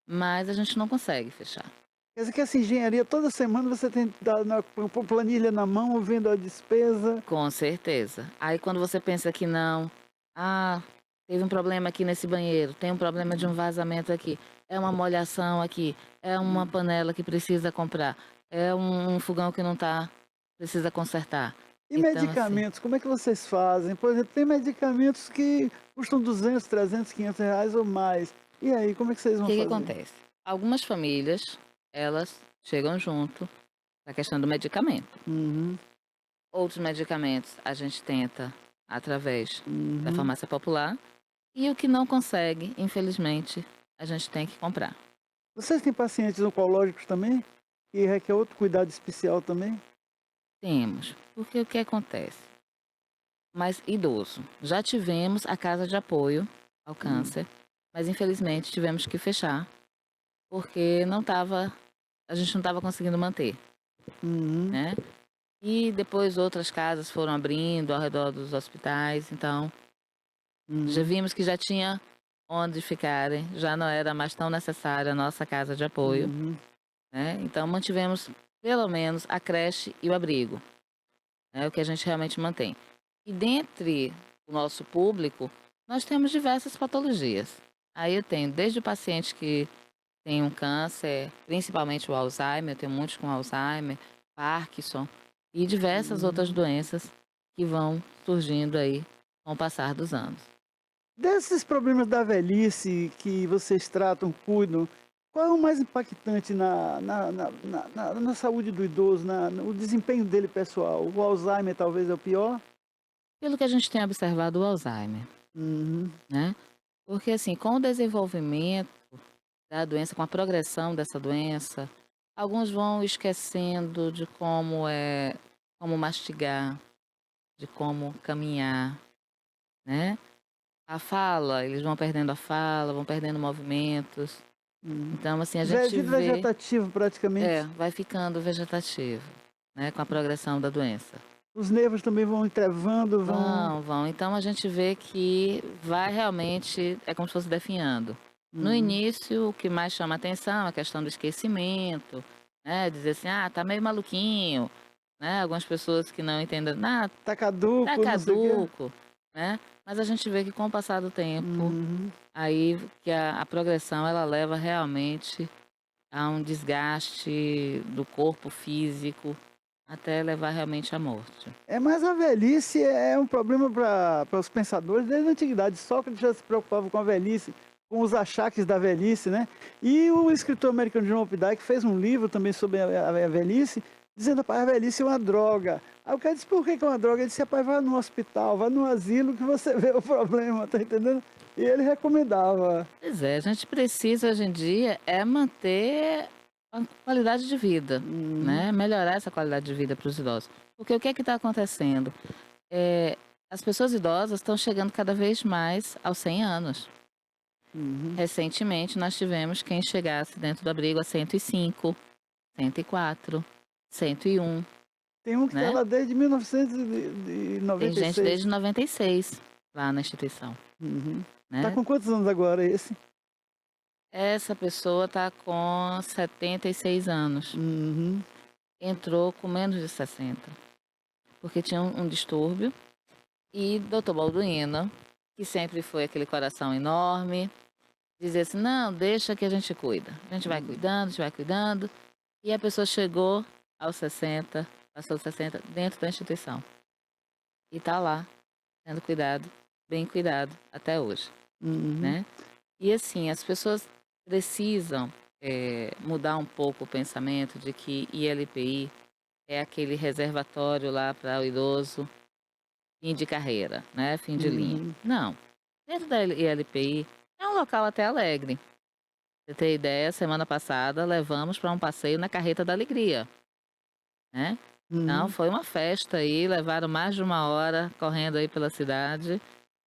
mas a gente não consegue fechar. Quer dizer que essa engenharia, toda semana você tem que dar com planilha na mão, vendo a despesa. Com certeza. Aí quando você pensa que não, ah, teve um problema aqui nesse banheiro, tem um problema de um vazamento aqui. é uma molhação aqui, é uma panela que precisa comprar, é um fogão que não está, precisa consertar. E Então, assim, medicamentos, como é que vocês fazem? Por exemplo, tem medicamentos que custam 200, 300, 500 reais ou mais. E aí, como é que vocês o vão que que fazer? acontece? Algumas famílias, elas chegam junto na questão do medicamento. Uhum, Outros medicamentos a gente tenta através da uhum. farmácia popular e o que não consegue, infelizmente, a gente tem que comprar. Vocês têm pacientes oncológicos também? Que requer outro cuidado especial também? Temos, porque o que acontece? Mas idoso, já tivemos a casa de apoio ao Hum, câncer, mas infelizmente tivemos que fechar porque não estava, a gente não estava conseguindo manter, uhum, né? E depois outras casas foram abrindo ao redor dos hospitais, então já uhum, vimos que já tinha onde ficarem, já não era mais tão necessária a nossa casa de apoio, uhum, né? Então mantivemos pelo menos a creche e o abrigo, é o que a gente realmente mantém. E dentre o nosso público, nós temos diversas patologias. Aí eu tenho desde o paciente que tem um câncer, principalmente o Alzheimer, eu tenho muitos com Alzheimer, Parkinson e diversas outras uhum. doenças que vão surgindo aí com o passar dos anos. Desses problemas da velhice que vocês tratam, cuidam, qual é o mais impactante na saúde do idoso, no desempenho dele pessoal? O Alzheimer talvez é o pior? Pelo que a gente tem observado o Alzheimer, Uhum, né? Porque assim, com o desenvolvimento da doença, com a progressão dessa doença, alguns vão esquecendo de como mastigar, de como caminhar, né? A fala, eles vão perdendo a fala, vão perdendo movimentos. uhum. Então, assim, a gente Vida vê, vegetativa praticamente. vai ficando vegetativo, né, com a progressão da doença. Os nervos também vão entrevando, vão. Vão. Então a gente vê que vai realmente, é como se fosse definhando. No Uhum. início, o que mais chama atenção é a questão do esquecimento, né? Dizer assim, tá meio maluquinho, né? Algumas pessoas que não entendem nada, Tá tá caduco, não sei o quê. caduco, né? Mas a gente vê que com o passar do tempo, Uhum. aí que a progressão ela leva realmente a um desgaste do corpo físico até levar realmente à morte. É, mas a velhice é um problema para os pensadores desde a antiguidade. Sócrates já se preocupava com a velhice, com os achaques da velhice, né? E o escritor americano John Updike fez um livro também sobre a velhice, dizendo: rapaz, a velhice é uma droga. Aí o cara disse: por que é uma droga? Ele disse: rapaz, vai no hospital, vai no asilo que você vê o problema, tá entendendo? E ele recomendava. Pois é, a gente precisa hoje em dia é manter a qualidade de vida, Uhum, né? Melhorar essa qualidade de vida para os idosos. Porque o que é que está acontecendo? As pessoas idosas estão chegando cada vez mais aos 100 anos. uhum. Recentemente, nós tivemos quem chegasse dentro do abrigo a 105, 104, 101, Tem um que está né? lá desde Tem gente 1996. desde 96 lá na instituição, Uhum. Tá né? com quantos anos agora esse? Essa pessoa está com 76 anos. Uhum. Entrou com menos de 60, porque tinha um distúrbio. E Dr. Balduino, que sempre foi aquele coração enorme, dizia assim, não, deixa que a gente cuida. A gente vai cuidando, a gente vai cuidando. E a pessoa chegou aos 60, passou dos 60, dentro da instituição. E está lá, sendo cuidado, bem cuidado, até hoje, Uhum. né? E assim, as pessoas precisam mudar um pouco o pensamento de que ILPI é aquele reservatório lá para o idoso, fim de carreira, né? Fim de linha. Uhum. Não. Dentro da ILPI é um local até alegre. Pra você ter ideia, semana passada levamos para um passeio na Carreta da Alegria, né? Então Uhum. foi uma festa aí, levaram mais de uma hora correndo aí pela cidade.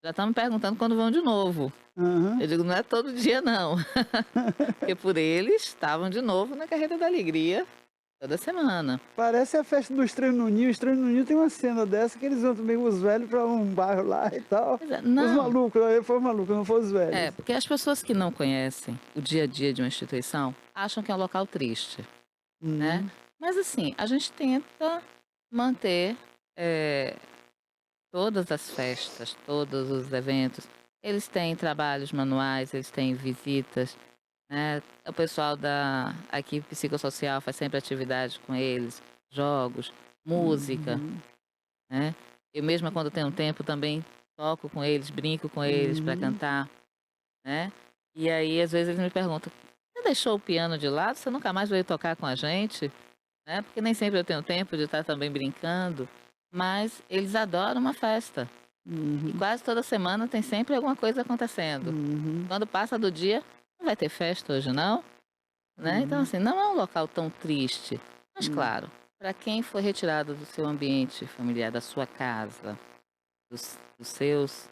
Já estão me perguntando quando vão de novo. Aham. Eu digo, não é todo dia não, porque por eles estavam de novo na Carreta da Alegria toda semana. Parece a festa do Estranho no Ninho. O Estranho no Ninho tem uma cena dessa que eles vão também os velhos para um bairro lá e tal. Pois é, Os não, malucos, foi maluco, não foram os velhos. porque as pessoas que não conhecem o dia a dia de uma instituição acham que é um local triste, né? Uhum. Mas assim, a gente tenta manter eh, todas as festas, todos os eventos. Eles têm trabalhos manuais, eles têm visitas, né? O pessoal da equipe psicossocial faz sempre atividade com eles, jogos, música, Uhum. né? Eu mesma, quando tenho tempo, também toco com eles, brinco com eles para Uhum. cantar, né? E aí, às vezes, eles me perguntam: você deixou o piano de lado? Você nunca mais veio tocar com a gente? Né? Porque nem sempre eu tenho tempo de estar também brincando, mas eles adoram uma festa. E Uhum. quase toda semana tem sempre alguma coisa acontecendo. Uhum. Quando passa do dia, não vai ter festa hoje não, né? Então, Uhum. assim, não é um local tão triste. Mas, Uhum. claro, para quem foi retirado do seu ambiente familiar, da sua casa, dos seus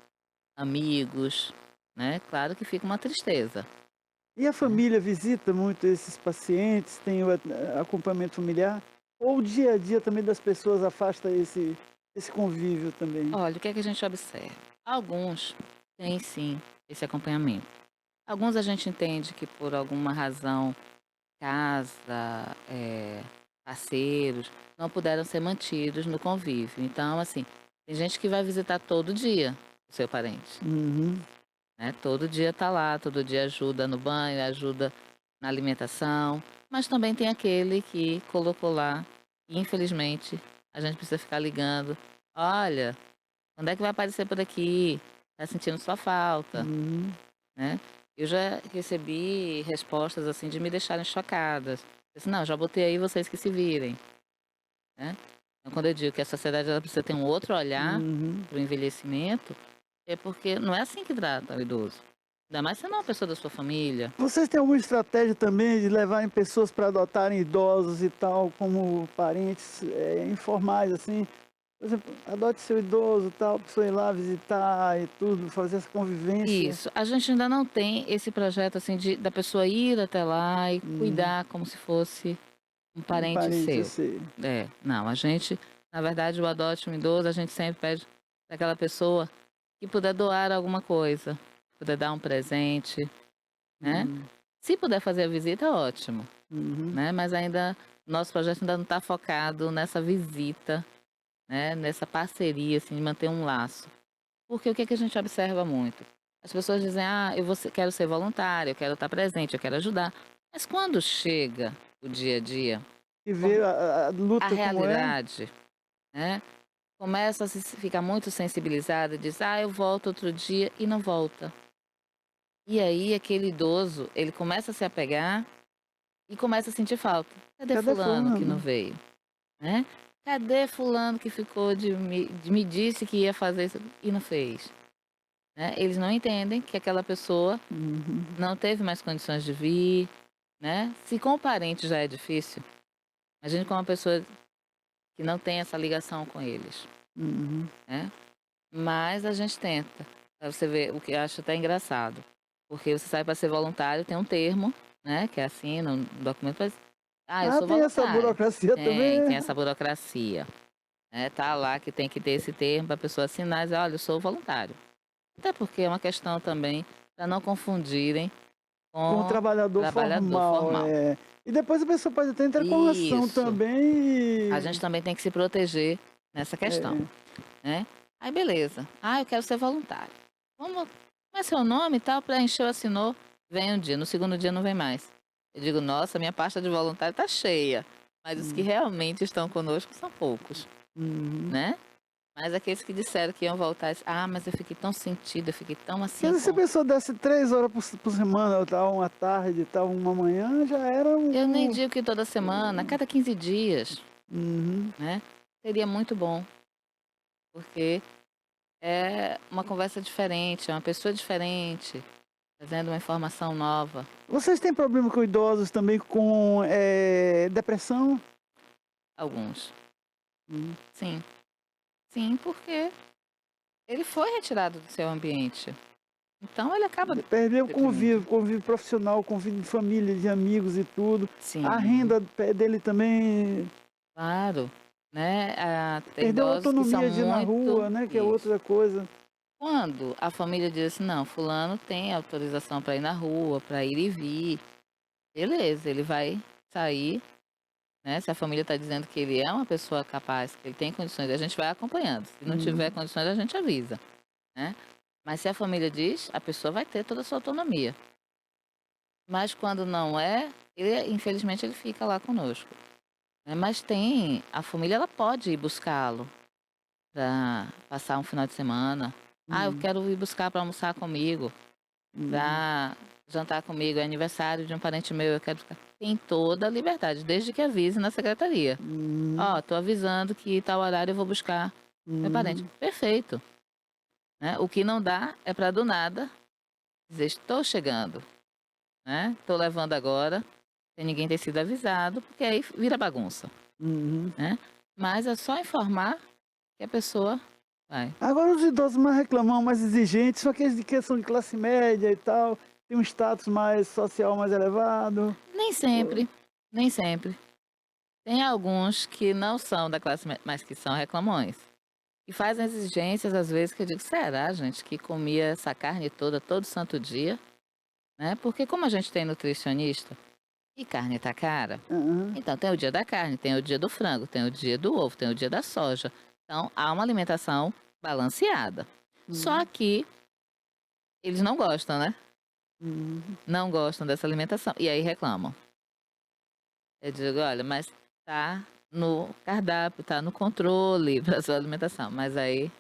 amigos, né? Claro que fica uma tristeza, E a né? família visita muito esses pacientes, tem o acompanhamento familiar? Ou o dia a dia também das pessoas afasta esse convívio também? Olha, o que é que a gente observa? Alguns têm sim esse acompanhamento. Alguns a gente entende que por alguma razão, casa, parceiros, não puderam ser mantidos no convívio. Então, assim, tem gente que vai visitar todo dia o seu parente, Uhum. né? Todo dia tá lá, todo dia ajuda no banho, ajuda na alimentação, mas também tem aquele que colocou lá e infelizmente a gente precisa ficar ligando. Olha, quando é que vai aparecer por aqui? Tá sentindo sua falta, Uhum. né? Eu já recebi respostas assim de me deixarem chocadas. Eu disse, não, já botei aí vocês que se virem, né? Então, quando eu digo que a sociedade ela precisa ter um outro olhar Uhum. para o envelhecimento, é porque não é assim que trata o idoso. Ainda mais sendo uma pessoa da sua família. Vocês têm alguma estratégia também de levarem pessoas para adotarem idosos e tal, como parentes informais, assim? Por exemplo, adote seu idoso, tal, a pessoa ir lá visitar e tudo, fazer essa convivência. Isso. A gente ainda não tem esse projeto assim da pessoa ir até lá e Uhum. cuidar como se fosse um Um parente parente, eu seu. sei. É, não, a gente, na verdade, o adote um idoso, a gente sempre pede para aquela pessoa que puder doar alguma coisa, puder dar um presente, né? Uhum. Se puder fazer a visita, ótimo, Uhum. né? Mas ainda, nosso projeto ainda não está focado nessa visita, né? Nessa parceria, assim, de manter um laço. Porque o que, que a gente observa muito? As pessoas dizem, ah, quero ser voluntária, eu quero estar presente, eu quero ajudar. Mas quando chega o dia a dia, E com ver a a luta como é. realidade, né? Começa a se ficar muito sensibilizada e diz, ah, eu volto outro dia e não volta. E aí aquele idoso, ele começa a se apegar e começa a sentir falta. Cadê Cadê fulano que fulano? não veio? Né? Cadê fulano que ficou me disse que ia fazer isso e não fez? Né? Eles não entendem que aquela pessoa Uhum. não teve mais condições de vir, né? Se com o parente já é difícil, imagine com uma pessoa que não tem essa ligação com eles, Uhum. né? Mas a gente tenta. Pra você ver, o que eu acho até engraçado. Porque você sai para ser voluntário, tem um termo, né? Que é assim, no documento. Ah, eu Ah, sou tem essa voluntário. burocracia Tem também. essa burocracia. Né? Tá lá que tem que ter esse termo para a pessoa assinar e dizer, olha, eu sou voluntário. Até porque é uma questão também para não confundirem Com o com trabalhador trabalhador formal, formal. é. E depois a pessoa pode até entrar com ação Isso. A também gente também tem que se proteger nessa questão, é, né? Aí beleza. Ah, eu quero ser voluntário. Vamos, como é seu nome e tal? Preencheu, assinou, vem um dia, no segundo dia não vem mais. Eu digo, nossa, minha pasta de voluntário está cheia. Mas os que hum, realmente estão conosco são poucos, uhum. né? Mas aqueles que disseram que iam voltar, ah, mas eu fiquei tão sentida, eu fiquei tão Quer assim dizer, se a com. pessoa desse 3 horas por semana, tal, uma tarde, tal, uma manhã, já era Eu nem um. digo que toda semana, a cada 15 dias, Uhum. né? Seria muito bom, porque é uma conversa diferente, é uma pessoa diferente, trazendo uma informação nova. Vocês têm problema com idosos também com depressão? Alguns. Uhum. Sim, sim, porque ele foi retirado do seu ambiente. Então ele acaba Perdeu o deprimido. convívio profissional, convívio de família, de amigos e tudo. A Sim, renda dele também. claro. Né? Ah, tem Perdeu a idosos que são autonomia de ir na muito. rua, né? Que é Isso. outra coisa. Quando a família diz assim, não, fulano tem autorização para ir na rua, para ir e vir, beleza, ele vai sair, né? Se a família está dizendo que ele é uma pessoa capaz, que ele tem condições, a gente vai acompanhando. Se não tiver Uhum. condições, a gente avisa, né? Mas se a família diz, a pessoa vai ter toda a sua autonomia. Mas quando não é, infelizmente ele fica lá conosco. Né? Mas a família ela pode ir buscá-lo para passar um final de semana. Ah, eu Hum, quero ir buscar para almoçar comigo, hum, para jantar comigo, é aniversário de um parente meu, eu quero buscar. Tem toda a liberdade, desde que avise na secretaria. hum, Ó, tô avisando que tal horário eu vou buscar meu parente. hum, Perfeito. Né? O que não dá é para do nada dizer, estou chegando, né? Estou levando agora, sem ninguém ter sido avisado, porque aí vira bagunça, hum. né? Mas é só informar que a pessoa vai. Agora os idosos mais reclamam, mais exigentes, são aqueles que são de classe média e tal, tem um status mais social mais elevado. Nem sempre, nem sempre. Tem alguns que não são da classe, mas que são reclamões. E fazem exigências, às vezes, que eu digo, será, gente, que comia essa carne toda, todo santo dia? Né? Porque como a gente tem nutricionista e carne tá cara, Aham. então tem o dia da carne, tem o dia do frango, tem o dia do ovo, tem o dia da soja. Então há uma alimentação balanceada. Só Hum, que eles não gostam, né? hum, Não gostam dessa alimentação. E aí reclamam. Eu digo, olha, mas tá no cardápio, tá no controle para sua alimentação. Mas aí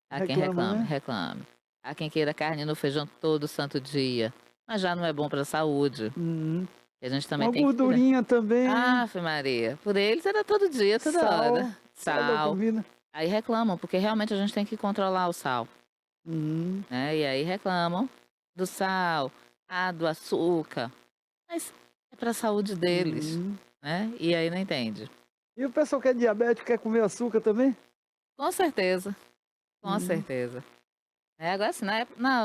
há quem reclama, reclame, né? reclame. Há quem queira carne no feijão todo santo dia. Mas já não é bom para a saúde. Hum. E a gente também Uma tem que cuidar. gordurinha também, Ave Maria. Por eles era todo dia, toda hora. sal da Sal. comida. Aí reclamam, porque realmente a gente tem que controlar o sal. Hum, Né? E aí reclamam do sal, do açúcar. Mas é para a saúde deles. hum. Né? E aí não entende. E o pessoal que é diabético quer comer açúcar também? Com certeza, com Hum, certeza. Agora, assim,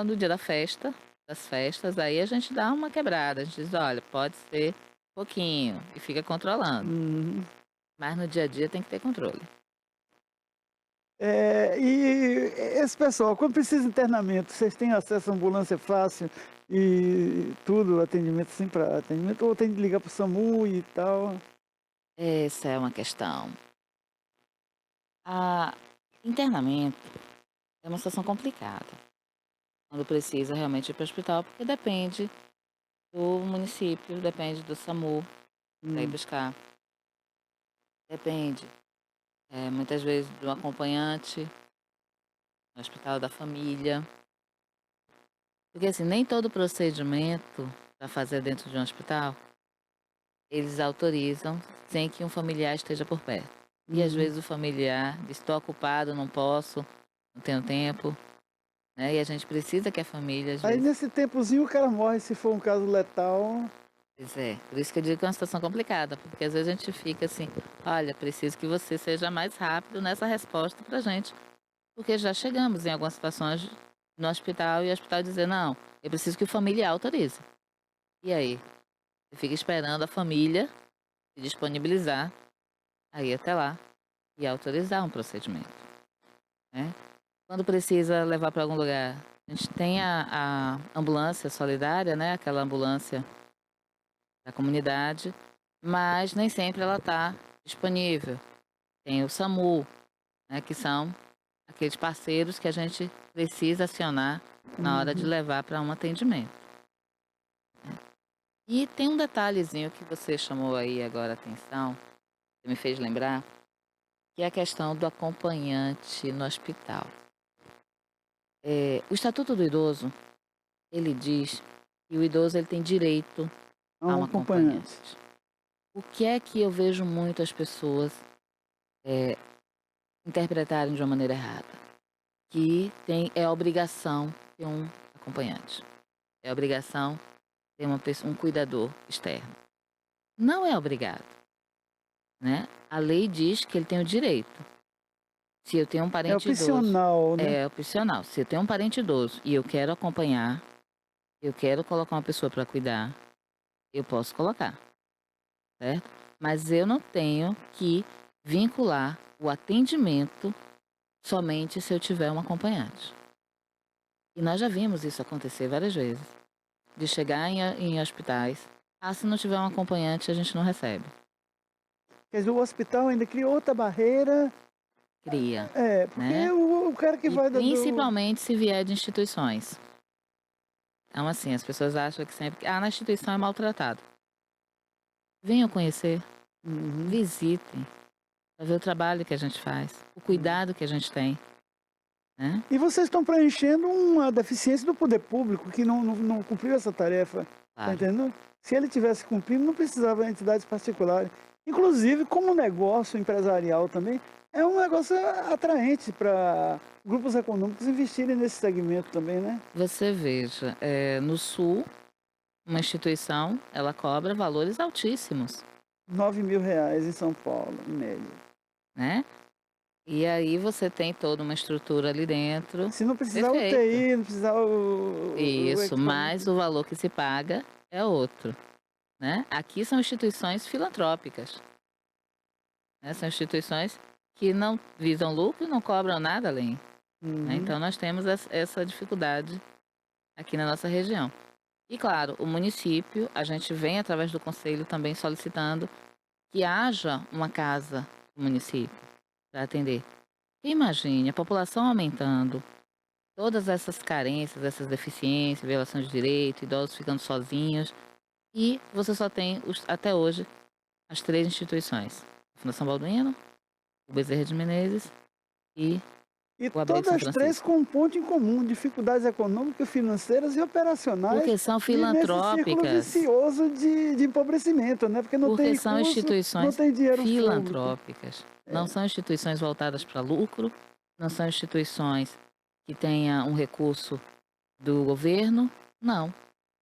no dia da festa, das festas, aí a gente dá uma quebrada. A gente diz, olha, pode ser pouquinho e fica controlando. hum. Mas no dia a dia tem que ter controle. E esse pessoal, quando precisa de internamento, vocês têm acesso à ambulância fácil e tudo, atendimento assim para atendimento, ou tem que ligar para o SAMU e tal? Essa é uma questão. A internamento é uma situação complicada. Quando precisa realmente ir para o hospital, porque depende do município, depende do SAMU para ir Hum, buscar. Depende, muitas vezes, do acompanhante no hospital da família. Porque assim, nem todo procedimento para fazer dentro de um hospital, eles autorizam sem que um familiar esteja por perto. E às hum. vezes o familiar diz, estou ocupado, não posso, não tenho tempo. Né? E a gente precisa que a família, às Aí vezes. nesse tempozinho o cara morre se for um caso letal. Pois é, por isso que eu digo que é uma situação complicada, porque às vezes a gente fica assim, olha, preciso que você seja mais rápido nessa resposta pra gente, porque já chegamos em algumas situações no hospital e o hospital dizer, não, eu preciso que o familiar autorize. E aí? Você fica esperando a família se disponibilizar, aí até lá, e autorizar um procedimento, né? Quando precisa levar para algum lugar, a gente tem a ambulância solidária, né? Aquela ambulância da comunidade, mas nem sempre ela está disponível. Tem o SAMU, né, que são aqueles parceiros que a gente precisa acionar na hora de Uhum. levar para um atendimento. E tem um detalhezinho que você chamou aí agora a atenção, você me fez lembrar, que é a questão do acompanhante no hospital. O Estatuto do Idoso, ele diz que o idoso ele tem direito É a um um acompanhante. acompanhante. O que é que eu vejo muito as pessoas é, interpretarem de uma maneira errada? Que é obrigação ter um acompanhante. É obrigação ter um cuidador externo. Não é obrigado, né? A lei diz que ele tem o direito. Se eu tenho um É parente idoso, opcional, né? é opcional. Se eu tenho um parente idoso e eu quero acompanhar, eu quero colocar uma pessoa para cuidar, eu posso colocar, certo? Mas eu não tenho que vincular o atendimento somente se eu tiver um acompanhante. E nós já vimos isso acontecer várias vezes. De chegar em hospitais, se não tiver um acompanhante, a gente não recebe. Quer dizer, o hospital ainda cria outra barreira. Cria, Porque né? o cara que E vai do. principalmente se vier de instituições. Então, assim, as pessoas acham que sempre, na instituição é maltratado. Venham conhecer, Uhum. visitem, para ver o trabalho que a gente faz, o cuidado que a gente tem, né? E vocês estão preenchendo uma deficiência do poder público que não cumpriu essa tarefa, tá Claro. entendendo? Se ele tivesse cumprido, não precisava de entidades particulares. Inclusive, como negócio empresarial também, é um negócio atraente para grupos econômicos investirem nesse segmento também, né? Você veja, no Sul, uma instituição, ela cobra valores altíssimos, R$ 9.000 em São Paulo, em média. né? E aí você tem toda uma estrutura ali dentro, Se não precisar perfeito. UTI, não precisar o Isso, equipamento. mas o valor que se paga é outro, né? Aqui são instituições filantrópicas, né? São instituições que não visam lucro e não cobram nada além, né? Uhum. Então nós temos essa dificuldade aqui na nossa região. E claro, o município, a gente vem através do conselho também solicitando que haja uma casa no município para atender. Imagine a população aumentando, todas essas carências, essas deficiências, violação de direito, idosos ficando sozinhos, e você só tem, até hoje, as 3 instituições: a Fundação Balduino, o Bezerra de Menezes e E o Abreu de todas São as três Francisco. com um ponto em comum: dificuldades econômicas, financeiras e operacionais, Porque são e nesse círculo filantrópicas, vicioso de empobrecimento, né? Porque não tem porque são recurso, não instituições tem dinheiro público. filantrópicas. Não são instituições voltadas para lucro, não são instituições que tenham um recurso do governo, não.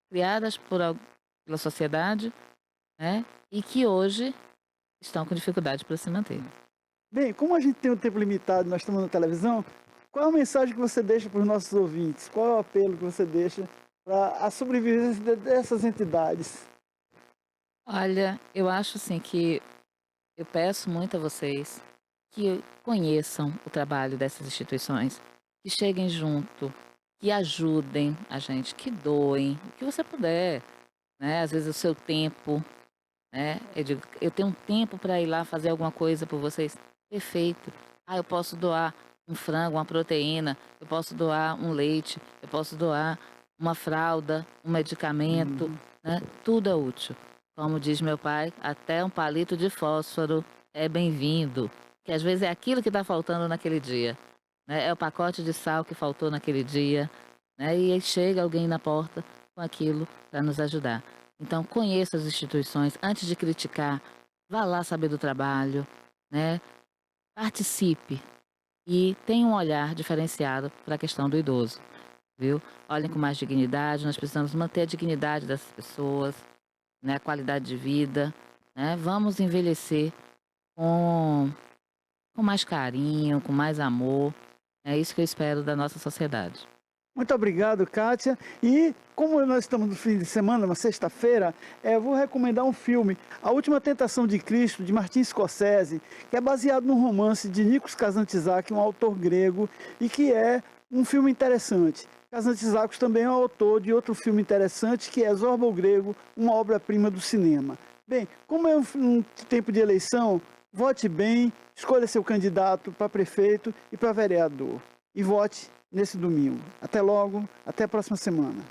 Criadas pela sociedade, né? E que hoje estão com dificuldade para se manter. Bem, como a gente tem um tempo limitado, nós estamos na televisão, qual é a mensagem que você deixa para os nossos ouvintes? Qual é o apelo que você deixa para a sobrevivência dessas entidades? Olha, eu acho assim que eu peço muito a vocês que conheçam o trabalho dessas instituições, que cheguem junto, que ajudem a gente, que doem, o que você puder, né? Às vezes o seu tempo, né? Eu digo, eu tenho um tempo para ir lá fazer alguma coisa por vocês. Perfeito. Eu posso doar um frango, uma proteína, eu posso doar um leite, eu posso doar uma fralda, um medicamento, né? Tudo é útil. Como diz meu pai, até um palito de fósforo é bem-vindo, que às vezes é aquilo que está faltando naquele dia, né? É o pacote de sal que faltou naquele dia, né? E aí chega alguém na porta com aquilo para nos ajudar. Então, conheça as instituições antes de criticar, vá lá saber do trabalho, né? Participe e tenha um olhar diferenciado para a questão do idoso, viu? Olhem com mais dignidade, nós precisamos manter a dignidade dessas pessoas, né? A qualidade de vida, né? Vamos envelhecer com, com mais carinho, com mais amor. É isso que eu espero da nossa sociedade. Muito obrigado, Kátia. E como nós estamos no fim de semana, uma sexta-feira, eu vou recomendar um filme, A Última Tentação de Cristo, de Martin Scorsese, que é baseado num romance de Nikos Kazantzakis, um autor grego, e que é um filme interessante. Kazantzakis também é autor de outro filme interessante, que é Zorba o Grego, uma obra-prima do cinema. Bem, como é um tempo de eleição, vote bem, escolha seu candidato para prefeito e para vereador. E vote nesse domingo. Até logo, até a próxima semana.